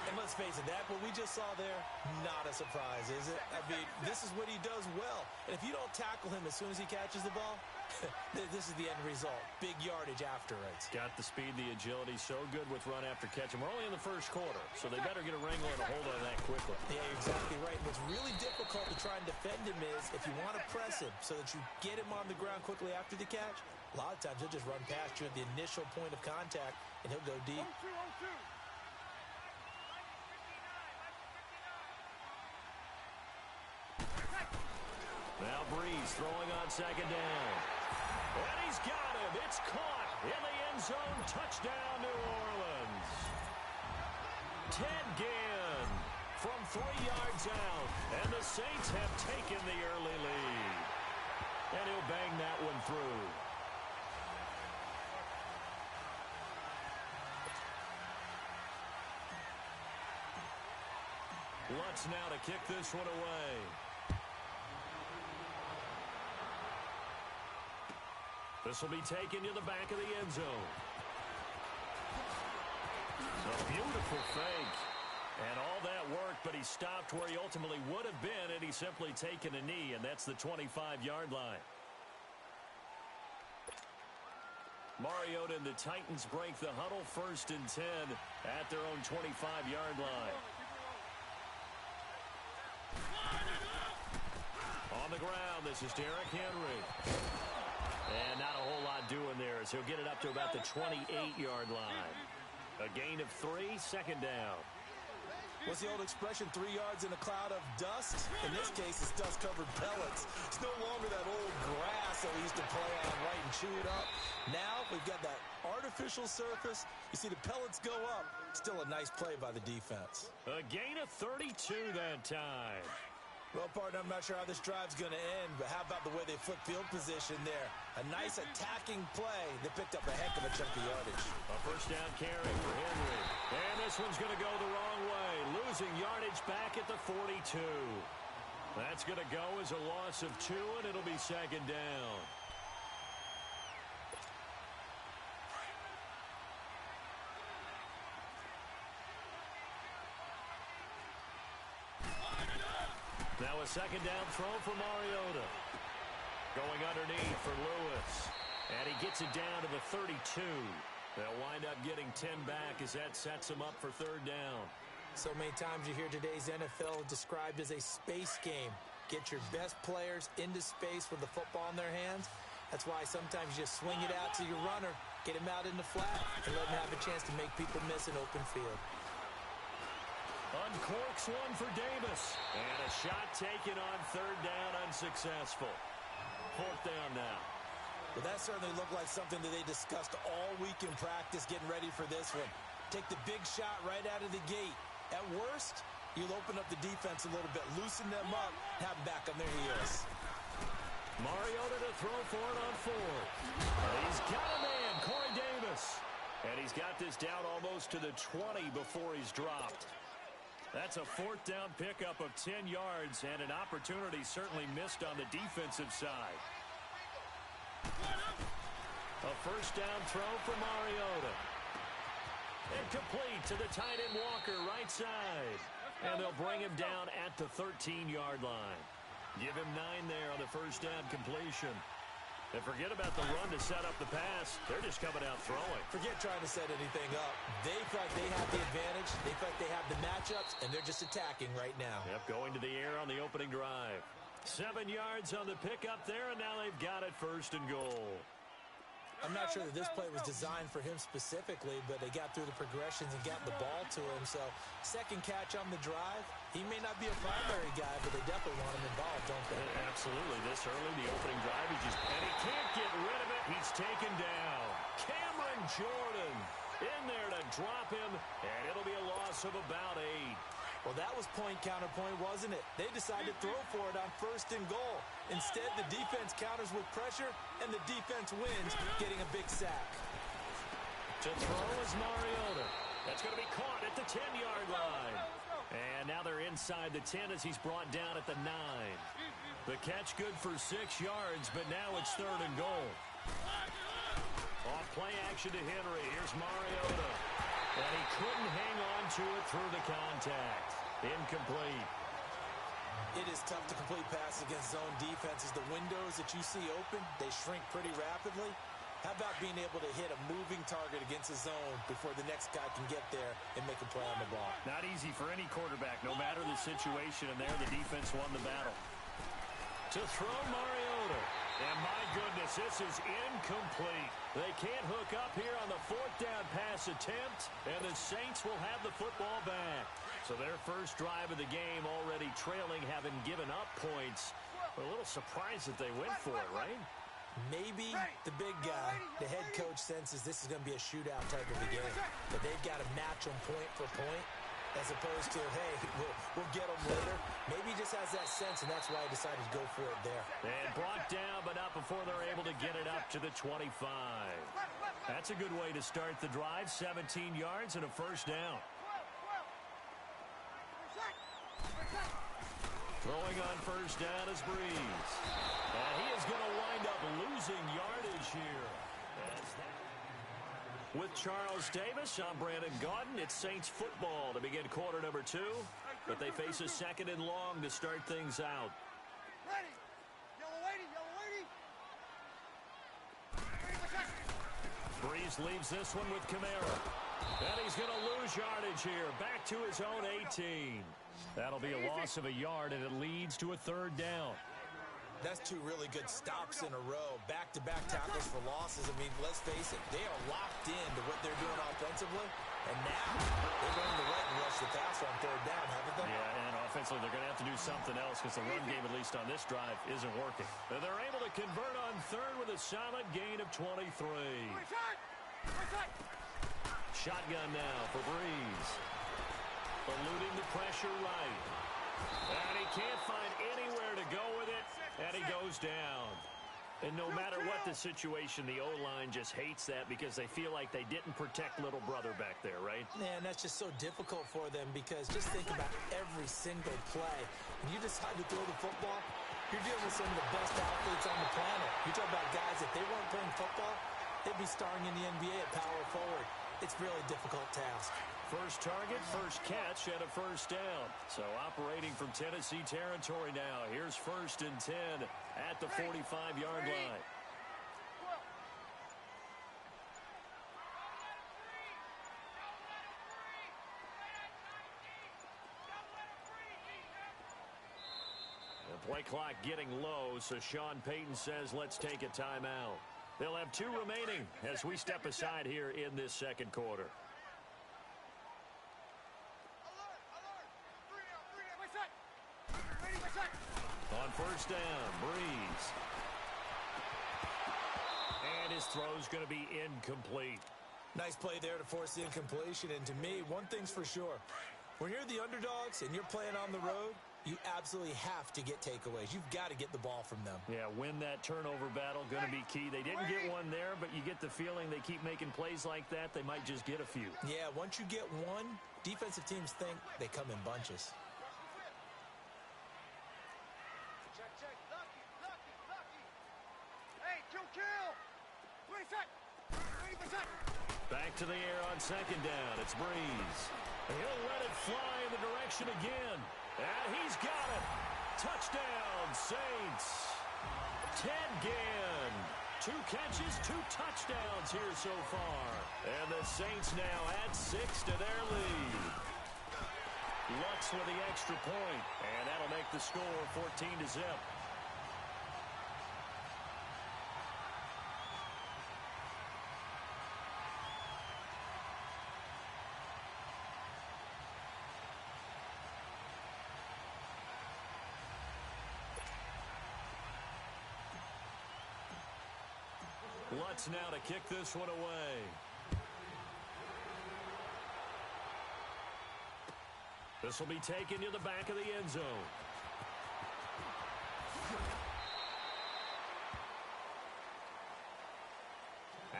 And let's face it, that what we just saw there, not a surprise, is it? I mean, this is what he does well. And if you don't tackle him as soon as he catches the ball, this is the end result. Big yardage afterwards. Got the speed, the agility, so good with run after catch. And we're only in the 1st quarter, so they better get a wrangle and a hold on that quickly. Yeah, you're exactly right. What's really difficult to try and defend him is if you want to press him so that you get him on the ground quickly after the catch, a lot of times he'll just run past you at the initial point of contact, and he'll go deep. Now Breeze throwing on 2nd down. And he's got him. It's caught in the end zone. Touchdown, New Orleans. Ted Ginn from 3 yards out. And the Saints have taken the early lead. And he'll bang that one through. Lutz now to kick this one away. This will be taken to the back of the end zone. A beautiful fake. And all that work, but he stopped where he ultimately would have been, and he's simply taken a knee, and that's the 25-yard line. Mariota and the Titans break the huddle, 1st and 10 at their own 25-yard line. On the ground, this is Derrick Henry. And not a whole lot doing there as he'll get it up to about the 28-yard line. A gain of 3, 2nd down. What's the old expression, 3 yards in a cloud of dust? In this case, it's dust-covered pellets. It's no longer that old grass that we used to play on, right, and chew it up. Now we've got that artificial surface. You see the pellets go up. Still a nice play by the defense. A gain of 32 that time. Well, partner, I'm not sure how this drive's going to end, but how about the way they flip field position there? A nice attacking play that picked up a heck of a chunk of yardage. A 1st down carry for Henry. And this one's going to go the wrong way. Losing yardage back at the 42. That's going to go as a loss of 2, and it'll be 2nd down. Now a 2nd down throw for Mariota. Going underneath for Lewis. And he gets it down to the 32. They'll wind up getting 10 back as that sets him up for 3rd down. So many times you hear today's NFL described as a space game. Get your best players into space with the football in their hands. That's why sometimes you just swing it out to your runner, get him out in the flat, and let him have a chance to make people miss an open field. Uncorks one for Davis. And a shot taken on 3rd down, unsuccessful. 4th down now. Well, that certainly looked like something that they discussed all week in practice, getting ready for this one. Take the big shot right out of the gate. At worst, you'll open up the defense a little bit, loosen them up, have them back on their heels. Mariota to throw for it on 4th. He's got a man, Corey Davis. And he's got this down almost to the 20 before he's dropped. That's a 4th down pickup of 10 yards and an opportunity certainly missed on the defensive side. A 1st down throw for Mariota. And complete to the tight end Walker, right side. And they'll bring him down at the 13-yard line. Give him 9 there on the 1st down completion. And forget about the run to set up the pass. They're just coming out throwing. Forget trying to set anything up. They thought they had the advantage. advantage. They feel like they have the matchups, and they're just attacking right now. Yep, going to the air on the opening drive. 7 yards on the pickup there, and now they've got it 1st and goal. I'm not sure that this play was designed for him specifically, but they got through the progressions and got the ball to him. So, second catch on the drive. He may not be a primary guy, but they definitely want him involved, don't they? Absolutely. This early, the opening drive, and he can't get rid of it. He's taken down. Cameron Jordan in there to drop him, and it'll be a loss of about 8. Well, that was point counterpoint, wasn't it? They decided to throw for it on 1st and goal. Instead, the defense counters with pressure, and the defense wins, getting a big sack. To throw is Mariota. That's going to be caught at the 10-yard line. And now they're inside the 10 as he's brought down at the 9. The catch good for 6 yards, but now it's 3rd and goal. Off play action to Henry. Here's Mariota. And he couldn't hang on to it through the contact. Incomplete. It is tough to complete passes against zone defenses. The windows that you see open, they shrink pretty rapidly. How about being able to hit a moving target against a zone before the next guy can get there and make a play on the ball? Not easy for any quarterback, no matter the situation. And there, the defense won the battle. To throw Mariota. And my goodness, this is incomplete. They can't hook up here on the 4th down pass attempt, and the Saints will have the football back. So their first drive of the game already trailing, having given up points. We're a little surprised that they went for it, right? Maybe the big guy, the head coach, senses this is going to be a shootout type of a game. But they've got to match them point for point, as opposed to, hey, we'll get them later. Maybe he just has that sense, and that's why he decided to go for it there. And brought down, but not before they're able to get it up to the 25. That's a good way to start the drive. 17 yards and a 1st down. Throwing on 1st down is Breeze. And he is going to wind up losing yardage here. With Charles Davis, I'm Brandon Gaudin. It's Saints football to begin quarter number 2. But they face a 2nd and long to start things out. Ready. Yellow lady. Breeze leaves this one with Kamara. And he's going to lose yardage here. Back to his own 18. That'll be a loss of a yard, and it leads to a 3rd down. That's 2 really good stops in a row. Back-to-back tackles for losses. I mean, let's face it, they are locked into what they're doing offensively. And now they're going to right and rush the passer on 3rd down, haven't they? Yeah, and offensively they're going to have to do something else because the run game, at least on this drive, isn't working. And they're able to convert on 3rd with a solid gain of 23. Shotgun now for Breeze. Eluding the pressure right. And he can't find anywhere to go with it, and he goes down. And no matter what the situation, the O-line just hates that because they feel like they didn't protect little brother back there, right? Man, that's just so difficult for them because just think about every single play. When you decide to throw the football, you're dealing with some of the best athletes on the planet. You talk about guys, if they weren't playing football, they'd be starring in the NBA at power forward. It's a really difficult task. First target, first catch, and a 1st down. So operating from Tennessee territory now. Here's 1st and 10 at the 45-yard line. The play clock getting low, so Sean Payton says let's take a timeout. They'll have 2 remaining as we step aside here in this 2nd quarter. On 1st down, Breeze. And his throw's going to be incomplete. Nice play there to force the incompletion. And to me, one thing's for sure. When you're the underdogs and you're playing on the road, you absolutely have to get takeaways. You've got to get the ball from them. Yeah, win that turnover battle, going to be key. They didn't get one there, but you get the feeling they keep making plays like that, they might just get a few. Yeah, once you get one, defensive teams think they come in bunches. Back to the air on 2nd down. It's Breeze. He'll let it fly in the direction again. And he's got it. Touchdown, Saints. Ted Ginn. 2 catches, 2 touchdowns here so far. And the Saints now add 6 to their lead. Lutz with the extra point, and that'll make the score 14-0. Lutz now to kick this one away. This will be taken to the back of the end zone.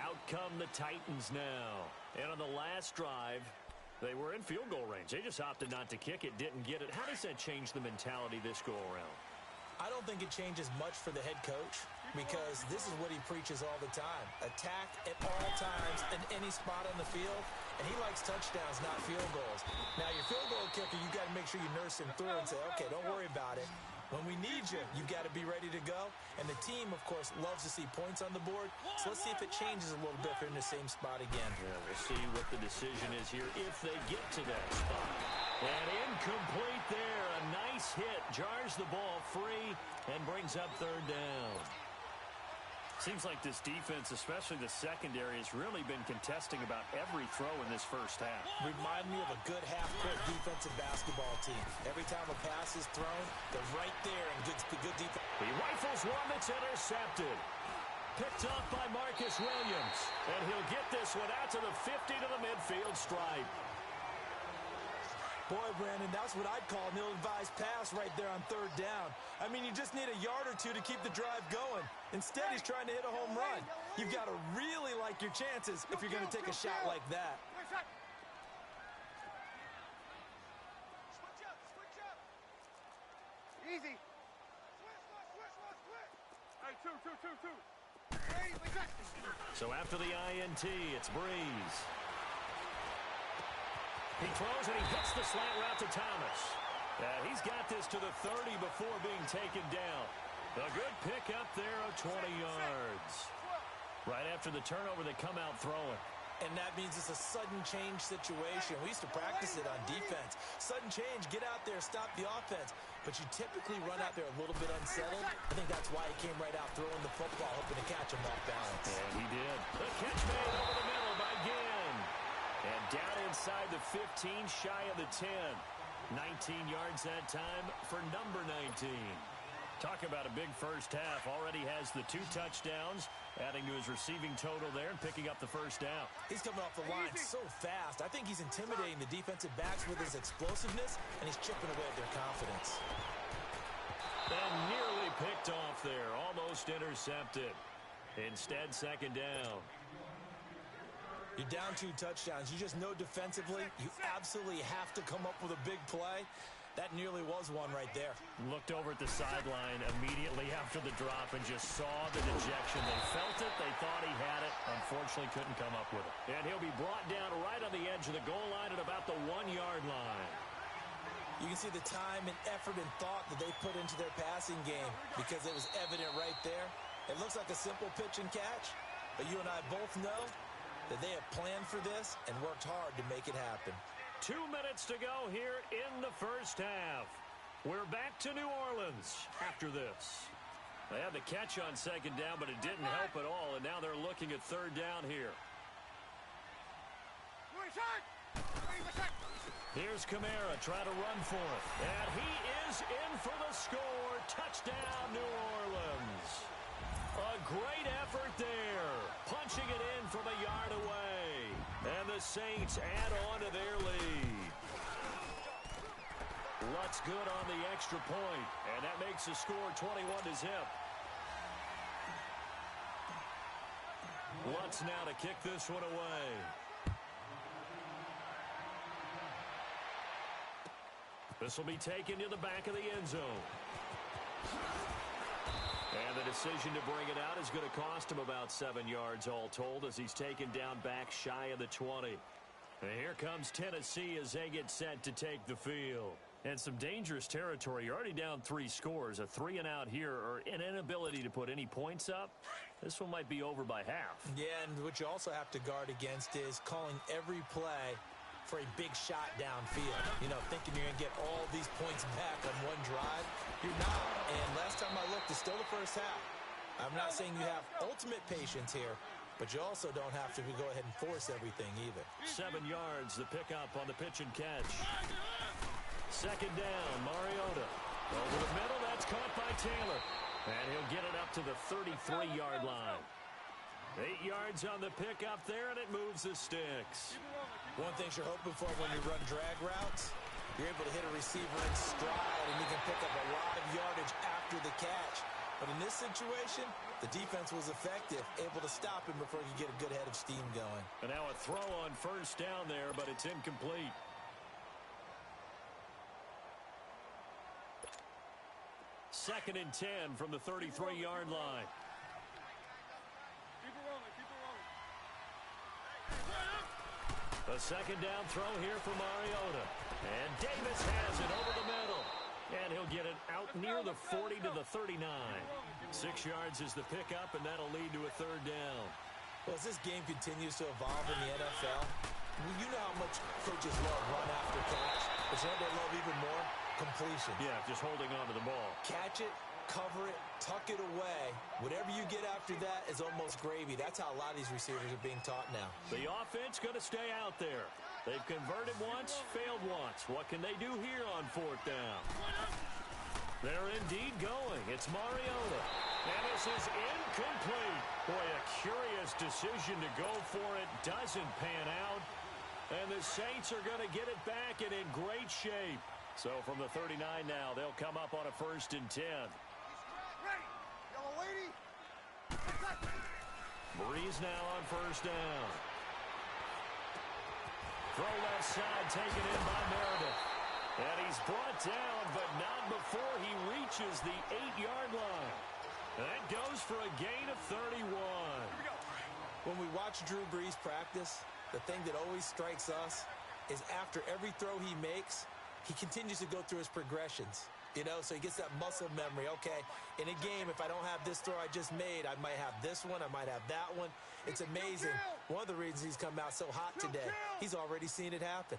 Out come the Titans now. And on the last drive, they were in field goal range. They just opted not to kick it, didn't get it. How does that change the mentality this go-around? I don't think it changes much for the head coach because this is what he preaches all the time. Attack at all times in any spot on the field, and he likes touchdowns, not field goals. Now, your field goal kicker, you got to make sure you nurse him through and say, okay, don't worry about it. When we need you, you've got to be ready to go. And the team, of course, loves to see points on the board. So let's see if it changes a little bit if they're in the same spot again. Yeah, we'll see what the decision is here if they get to that spot. And incomplete there. A nice hit. Jars the ball free and brings up third down. Seems like this defense, especially the secondary, has really been contesting about every throw in this first half. Remind me of a good half-court defensive basketball team. Every time a pass is thrown, they're right there and good defense. He rifles one that's intercepted. Picked off by Marcus Williams. And he'll get this one out to the 50 to the midfield stripe. Boy, Brandon, that's what I'd call an ill-advised pass right there on third down. I mean, you just need a yard or two to keep the drive going. Instead, he's trying to hit a home run. You've got to really like your chances if you're going to take a shot like that. Switch up. Easy. Hey, two. So after the INT, it's Breeze. He throws and he hits the slant route to Thomas. He's got this to the 30 before being taken down. A good pickup there of 20 yards. Right after the turnover, they come out throwing. And that means it's a sudden change situation. We used to practice it on defense. Sudden change, get out there, stop the offense. But you typically run out there a little bit unsettled. I think that's why he came right out throwing the football, hoping to catch him off balance. And he did. The catch made over the middle by Ginn. And down inside the 15, shy of the 10. 19 yards that time for number 19. Talk about a big first half. Already has the 2 touchdowns, adding to his receiving total there and picking up the first down. He's coming off the line so fast. I think he's intimidating the defensive backs with his explosiveness, and he's chipping away at their confidence. And nearly picked off there. Almost intercepted. Instead, second down. You're down 2 touchdowns. You just know defensively you absolutely have to come up with a big play. That nearly was one right there. Looked over at the sideline immediately after the drop and just saw the dejection. They felt it. They thought he had it. Unfortunately, couldn't come up with it. And he'll be brought down right on the edge of the goal line at about the 1-yard line. You can see the time and effort and thought that they put into their passing game because it was evident right there. It looks like a simple pitch and catch, but you and I both know that they have planned for this and worked hard to make it happen. 2 minutes to go here in the first half. We're back to New Orleans after this. They had the catch on second down, but it didn't help at all, and now they're looking at third down here. Here's Kamara trying to run for it. And he is in for the score. Touchdown, New Orleans. A great effort there. Punching it in from a yard away. And the Saints add on to their lead. Lutz good on the extra point. And that makes the score 21-0. Lutz now to kick this one away. This will be taken to the back of the end zone. And the decision to bring it out is going to cost him about 7 yards all told as he's taken down back shy of the 20. And here comes Tennessee as they get set to take the field. And some dangerous territory. You're already down 3 scores. A 3-and-out here or an inability to put any points up. This one might be over by half. Yeah, and what you also have to guard against is calling every play for a big shot downfield. You know, thinking you're going to get all these points back on one drive. You're not. And last time I looked, it's still the first half. I'm not saying you have ultimate patience here, but you also don't have to go ahead and force everything either. 7 yards, the pickup on the pitch and catch. Second down, Mariota. Over the middle, that's caught by Taylor. And he'll get it up to the 33-yard line. 8 yards on the pickup there, and it moves the sticks. One thing you're hoping for when you run drag routes, you're able to hit a receiver in stride, and you can pick up a lot of yardage after the catch. But in this situation, the defense was effective, able to stop him before he could get a good head of steam going. And now a throw on first down there, but it's incomplete. Second and 10 from the 33-yard line. A second down throw here for Mariota. And Davis has it over the middle. And he'll get it out near the 40 to the 39. 6 yards is the pickup, and that'll lead to a third down. Well, as this game continues to evolve in the NFL, you know how much coaches love run after catch, but you know they love even more? Completion. Yeah, just holding on to the ball. Catch it, cover it, tuck it away. Whatever you get after that is almost gravy. That's how a lot of these receivers are being taught now. The offense going to stay out there. They've converted once, failed once. What can they do here on fourth down? They're indeed going. It's Mariota. And this is incomplete. Boy, a curious decision to go for it. Doesn't pan out. And the Saints are going to get it back and in great shape. So from the 39 now, they'll come up on a 1st and 10. Breeze now on first down. Throw left side taken in by Meredith. And he's brought down, but not before he reaches the 8-yard line. That goes for a gain of 31. When we watch Drew Brees practice, the thing that always strikes us is after every throw he makes, he continues to go through his progressions, you know, so he gets that muscle memory. Okay, in a game, if I don't have this throw I just made, I might have this one, I might have that one. It's amazing. One of the reasons he's come out so hot today, he's already seen it happen.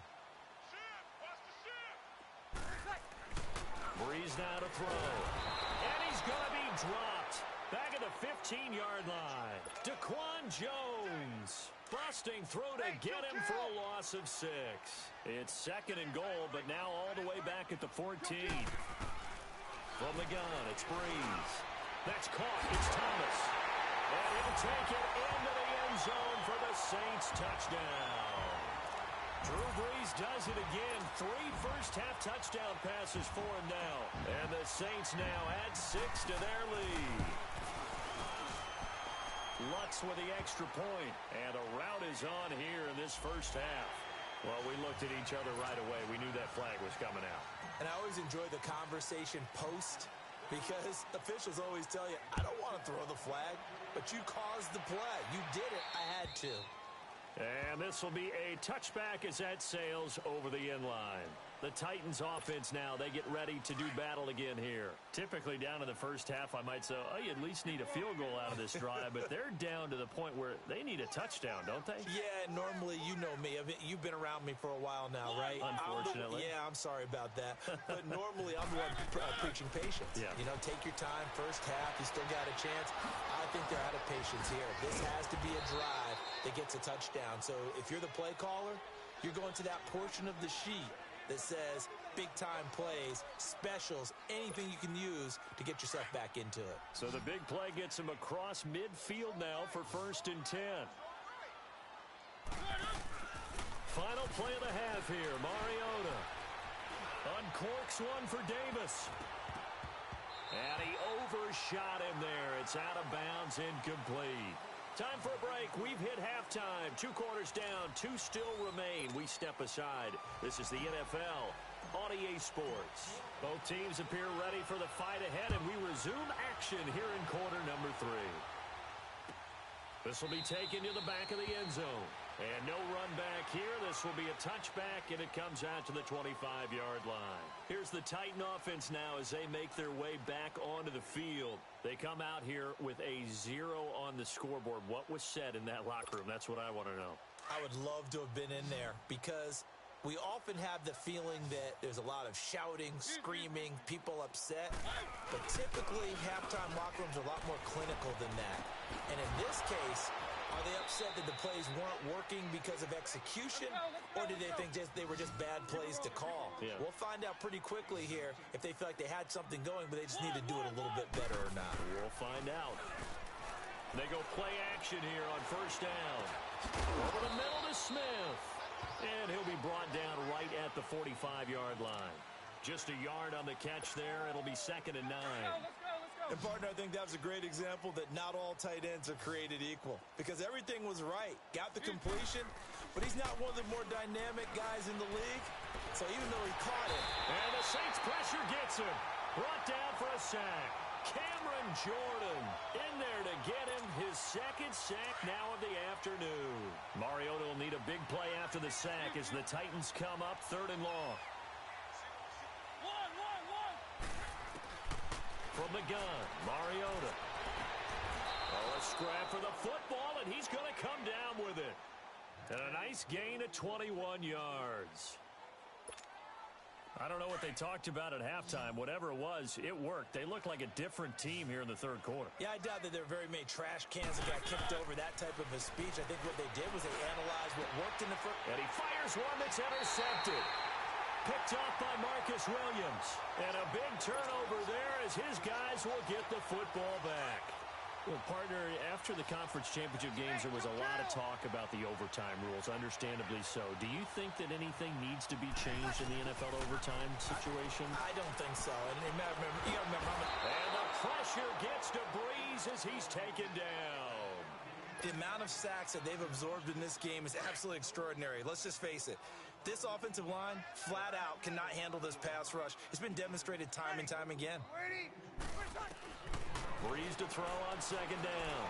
Breeze now to throw. And he's going to be dropped. Back at the 15-yard line. Daquan Jones. Busting through to get him for a loss of 6. It's second and goal, but now all the way back at the 14. From the gun, it's Breeze. That's caught. It's Thomas. And he'll take it into the end zone for the Saints touchdown. Drew Brees does it again. 3 first-half touchdown passes for him now. And the Saints now add 6 to their lead. Lutz with the extra point, and a rout is on here in this first half. Well, we looked at each other right away. We knew that flag was coming out. And I always enjoy the conversation post, because officials always tell you, I don't want to throw the flag, but you caused the play. You did it. I had to. And this will be a touchback as that sails over the end line. The Titans offense now, they get ready to do battle again here. Typically down in the first half, I might say, oh, you at least need a field goal out of this drive, but they're down to the point where they need a touchdown, don't they? Yeah, normally, you know me. I mean, you've been around me for a while now, right? Unfortunately. I'm sorry about that. But normally, I'm the one preaching patience. Yeah. You know, take your time, first half, you still got a chance. I think they're out of patience here. This has to be a drive that gets a touchdown. So if you're the play caller, you're going to that portion of the sheet that says big-time plays, specials, anything you can use to get yourself back into it. So the big play gets him across midfield now for 1st and 10. Final play of the half here. Mariota uncorks one for Davis. And he overshot him there. It's out of bounds, incomplete. Time for a break. We've hit halftime. 2 quarters down. 2 still remain. We step aside. This is the NFL on EA Sports. Both teams appear ready for the fight ahead, and we resume action here in quarter number 3. This will be taken to the back of the end zone. And no run back here. This will be a touchback, and it comes out to the 25-yard line. Here's the Titan offense now as they make their way back onto the field. They come out here with a 0 on the scoreboard. What was said in that locker room? That's what I want to know. I would love to have been in there because We often have the feeling that there's a lot of shouting, screaming, people upset. But typically, halftime locker rooms are a lot more clinical than that. And in this case, are they upset that the plays weren't working because of execution? Or do they think they were just bad plays to call? Yeah. We'll find out pretty quickly here if they feel like they had something going, but they just need to do it a little bit better or not. We'll find out. They go play action here on first down. Over the middle to Smith. And he'll be brought down right at the 45-yard line. Just a yard on the catch there. It'll be 2nd and 9. And, partner, I think that was a great example that not all tight ends are created equal. Because everything was right. Got the completion, but he's not one of the more dynamic guys in the league. So even though he caught it. And the Saints pressure gets him. Brought down for a sack. Cameron Jordan in there to get him his 2nd sack now of the afternoon. Mariota will need a big play after the sack as the Titans come up 3rd and long. From the gun, Mariota. Oh, a scrap for the football, and he's going to come down with it. And a nice gain of 21 yards. I don't know what they talked about at halftime. Whatever it was, it worked. They looked like a different team here in the 3rd quarter. Yeah, I doubt that there were very many trash cans that got kicked over, that type of a speech. I think what they did was they analyzed what worked in the first. And he fires one that's intercepted. Picked off by Marcus Williams. And a big turnover there as his guys will get the football back. Well, partner, after the conference championship games, there was a lot of talk about the overtime rules, understandably so. Do you think that anything needs to be changed in the NFL overtime situation? I don't think so. And you gotta remember, and the pressure gets to Breeze as he's taken down. The amount of sacks that they've absorbed in this game is absolutely extraordinary. Let's just face it. This offensive line, flat out, cannot handle this pass rush. It's been demonstrated time and time again. Breeze to throw on 2nd down.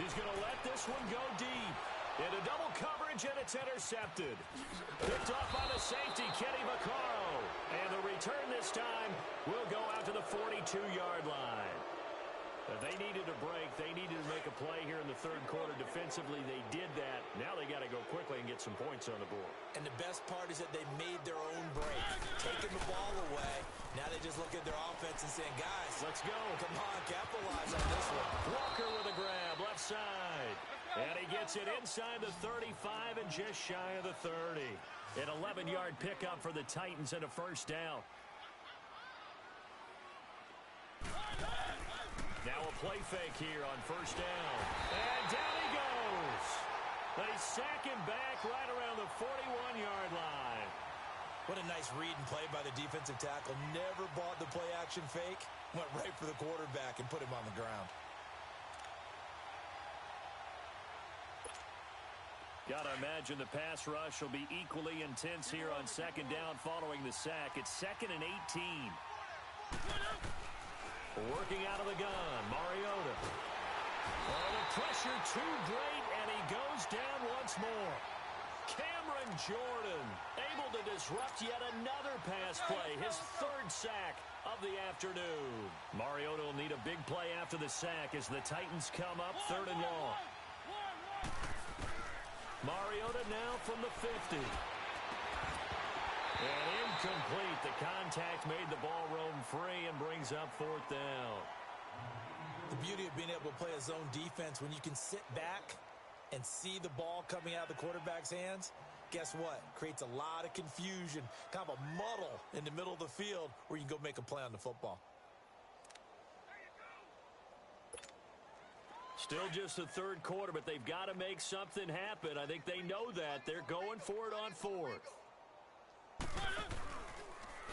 He's going to let this one go deep. Into double coverage, and it's intercepted. Picked off by the safety, Kenny Vaccaro. And the return this time will go out to the 42-yard line. They needed a break. They needed to make a play here in the 3rd quarter. Defensively, they did that. Now they got to go quickly and get some points on the board. And the best part is that they made their own break. Taking the ball away. Now they just look at their offense and saying, guys, let's go. Come on, capitalize on this one. Walker with a grab, left side. And he gets it inside the 35 and just shy of the 30. An 11-yard pickup for the Titans and a first down. Now a play fake here on first down. And down he goes. They sack him back right around the 41-yard line. What a nice read and play by the defensive tackle. Never bought the play-action fake. Went right for the quarterback and put him on the ground. Got to imagine the pass rush will be equally intense here on 2nd down following the sack. It's 2nd and 18. Working out of the gun, Mariota. Oh, the pressure too great, and he goes down once more. Cameron Jordan able to disrupt yet another pass play, his 3rd sack of the afternoon. Mariota will need a big play after the sack as the Titans come up 3rd and long. Mariota now from the 50. And incomplete. The contact made the ball roam free and brings up 4th down. The beauty of being able to play a zone defense when you can sit back and see the ball coming out of the quarterback's hands, guess what? Creates a lot of confusion, kind of a muddle in the middle of the field where you can go make a play on the football. Still just the 3rd quarter, but they've got to make something happen. I think they know that. They're going for it on 4th.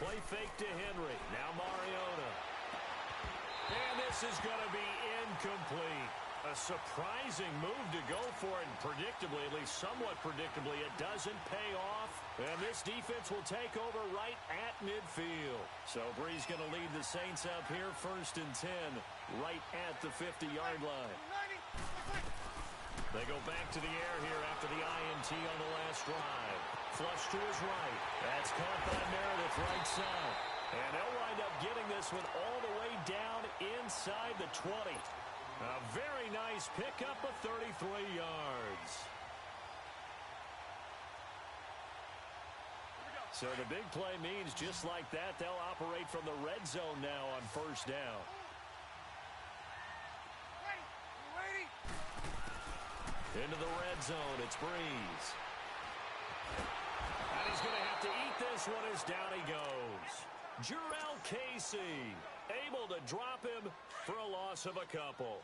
Play fake to Henry. Now Mariota. And this is going to be incomplete. A surprising move to go for it, and predictably, at least somewhat predictably, it doesn't pay off. And this defense will take over right at midfield. So Breeze going to lead the Saints up here 1st and 10, right at the 50-yard line. They go back to the air here after the INT on the last drive. Flush to his right. That's caught by Meredith right side. And they'll wind up getting this one all the way down inside the 20. A very nice pickup of 33 yards. So the big play means just like that, they'll operate from the red zone now on first down. Into the red zone, it's Breeze. And he's going to have to eat this one as down he goes. Jurrell Casey able to drop him for a loss of a couple.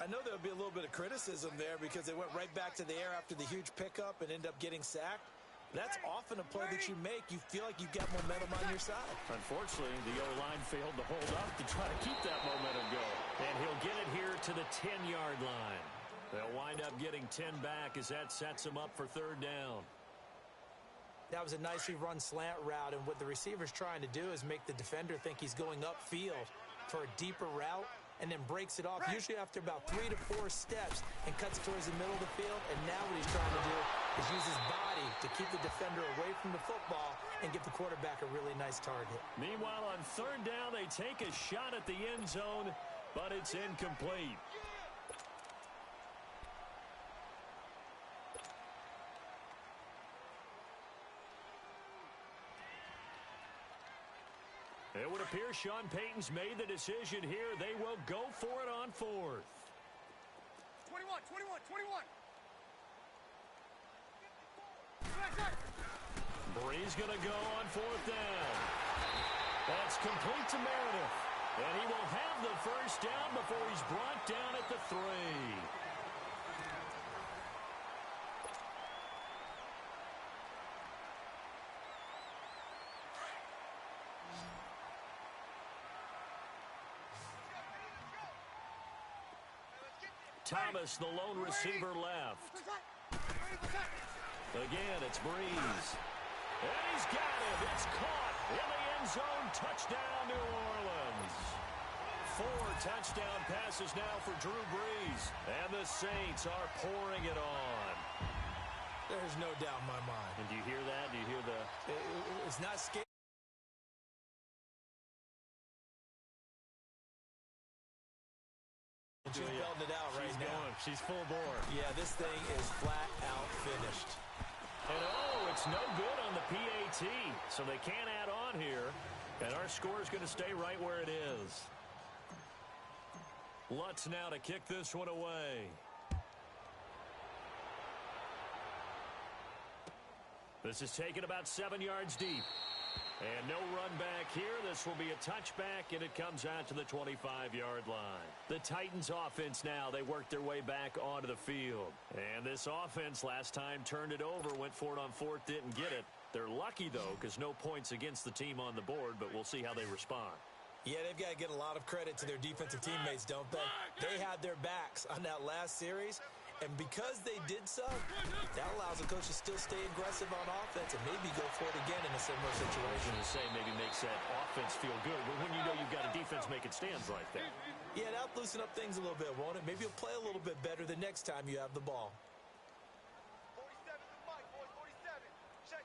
I know there'll be a little bit of criticism there because they went right back to the air after the huge pickup and ended up getting sacked. That's often a play that you make. You feel like you've got momentum on your side. Unfortunately, the O-line failed to hold up to try to keep that momentum going. And he'll get it here to the 10-yard line. They'll wind up getting 10 back as that sets him up for third down. That was a nicely run slant route, and what the receiver's trying to do is make the defender think he's going upfield for a deeper route and then breaks it off, usually after about 3 to 4 steps, and cuts towards the middle of the field. And now what he's trying to do is use his body to keep the defender away from the football and give the quarterback a really nice target. Meanwhile, on third down, they take a shot at the end zone, but it's incomplete. It would appear Sean Payton's made the decision here. They will go for it on fourth. 21. Breeze going to go on fourth down. That's complete to Meredith. And he will have the first down before he's brought down at the 3. Thomas, the lone receiver, left. Again, it's Breeze. And he's got it. It's caught in the end zone. Touchdown, New Orleans. 4 touchdown passes now for Drew Brees. And the Saints are pouring it on. There's no doubt in my mind. And do you hear that? Do you hear the... It's not scary. She's belting it out right now. She's full bore. Yeah, this thing is flat out finished. And it's no good on the PAT. So they can't add on here. And our score is going to stay right where it is. Lutz now to kick this one away. This is taken about 7 yards deep. And no run back here. This will be a touchback, and it comes out to the 25-yard line. The Titans offense now, they work their way back onto the field. And this offense last time turned it over, went for it on fourth, didn't get it. They're lucky, though, because no points against the team on the board, but we'll see how they respond. Yeah, they've got to get a lot of credit to their defensive teammates, don't they? They had their backs on that last series. And because they did so, that allows the coach to still stay aggressive on offense and maybe go for it again in a similar situation. To say maybe makes that offense feel good, but when you know you've got a defense making stands like that. Yeah, that'll loosen up things a little bit, won't it? Maybe you'll play a little bit better the next time you have the ball. 47 to Mike, boys, 47. Check.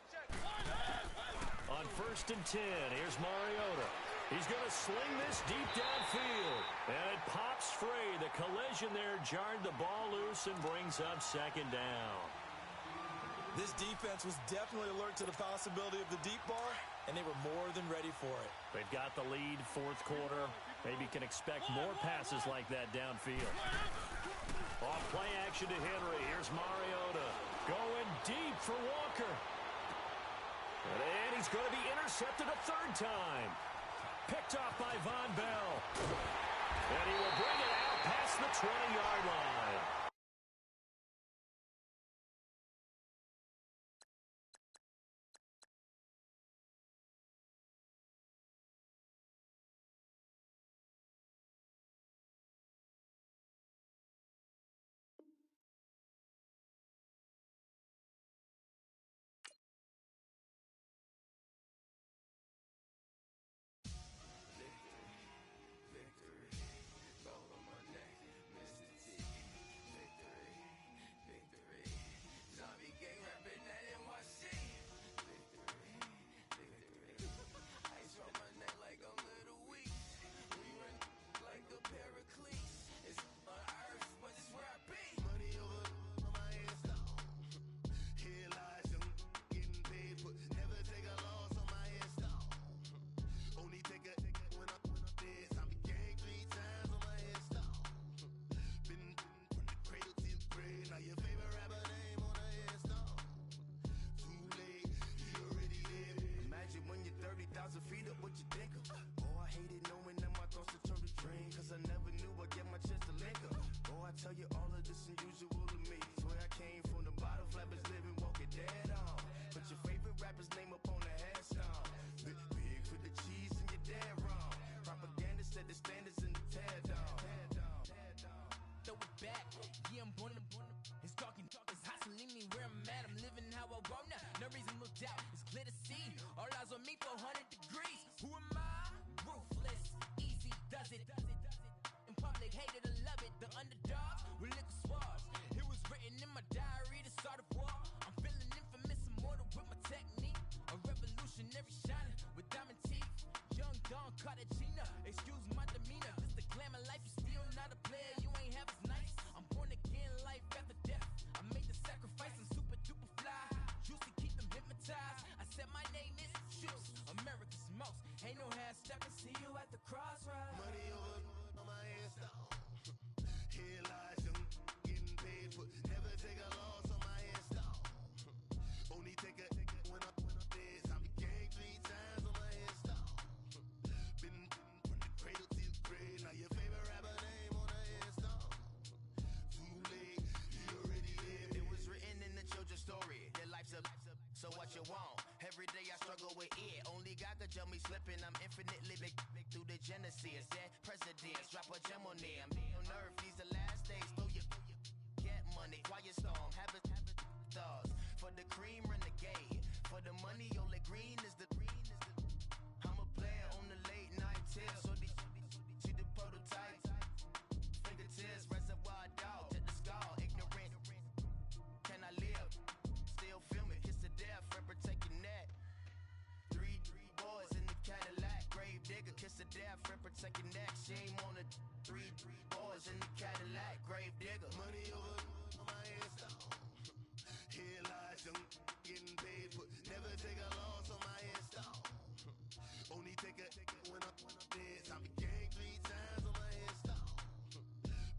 On first and 10, here's Mariota. He's going to sling this deep downfield. And it pops free. The collision there jarred the ball loose and brings up second down. This defense was definitely alert to the possibility of the deep ball, and they were more than ready for it. They've got the lead, fourth quarter. Maybe can expect more passes like that downfield. Off play action to Henry. Here's Mariota. Going deep for Walker. And he's going to be intercepted a third time. Picked off by Von Bell. And he will bring it out past the 20-yard line. I struggle with it. Only God could jump me slipping. I'm infinitely big through the Genesis. That presidents, drop a gem on there. I'm on earth, these the last days. Throw your get money, quiet storm, have it stars. For the cream, renegade. For the money, only green is the I'm a player on the late night tips. So these see the prototype. Fingertips, reservoir dog, to the skull. Ignorant. Can I live? Still feel me. Kiss the death, friend, protect your neck. Three boys in the Cadillac. Grave digger, kiss the death, friend, protect your neck. Shame on the three boys in the Cadillac. Grave digger. Money over my headstone. Here lies young, getting paid for. Never take a loss on my headstone. Only take a when I'm dead. I be gang 3 times on my headstone.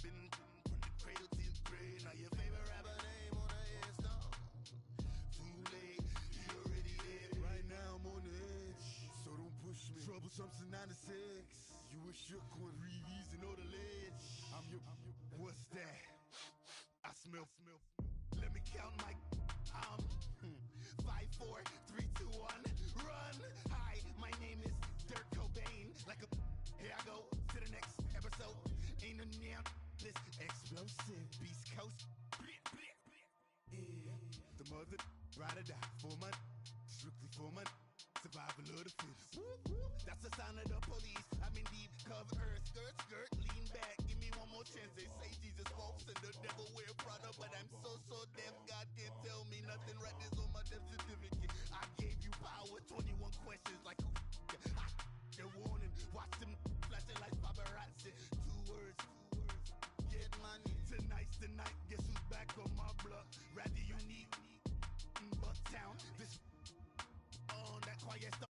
Been from the cradle to the grave. Now your favorite rapper name on the headstone. Too late, he already dead. Right now I'm on the edge, so don't push me. Troublesome to 96. You a shook one, Reeves and know the ledge. I'm your. What's that? I smell. Let me count my. 5, 4, 3, 2, 1, run. Hi, my name is Dirk Cobain. Like a. Here I go to the next episode. Ain't no damn this explosive Beast Coast. Yeah. The mother ride or die for my strictly for my survival of the fittest. That's the sign of the police. I'm in deep cover earth, skirt, lean back. Give me one more chance. They say Jesus walks and the devil wear Prada, but I'm so deaf. God can't tell me nothing. Right this on my death certificate. I gave you power. 21 questions like who? They're warning. Watch them flashing like paparazzi. 2 words. Get money. Tonight's the night. Guess who's back on my block? Rather unique. Bucktown. This on that quiet stuff.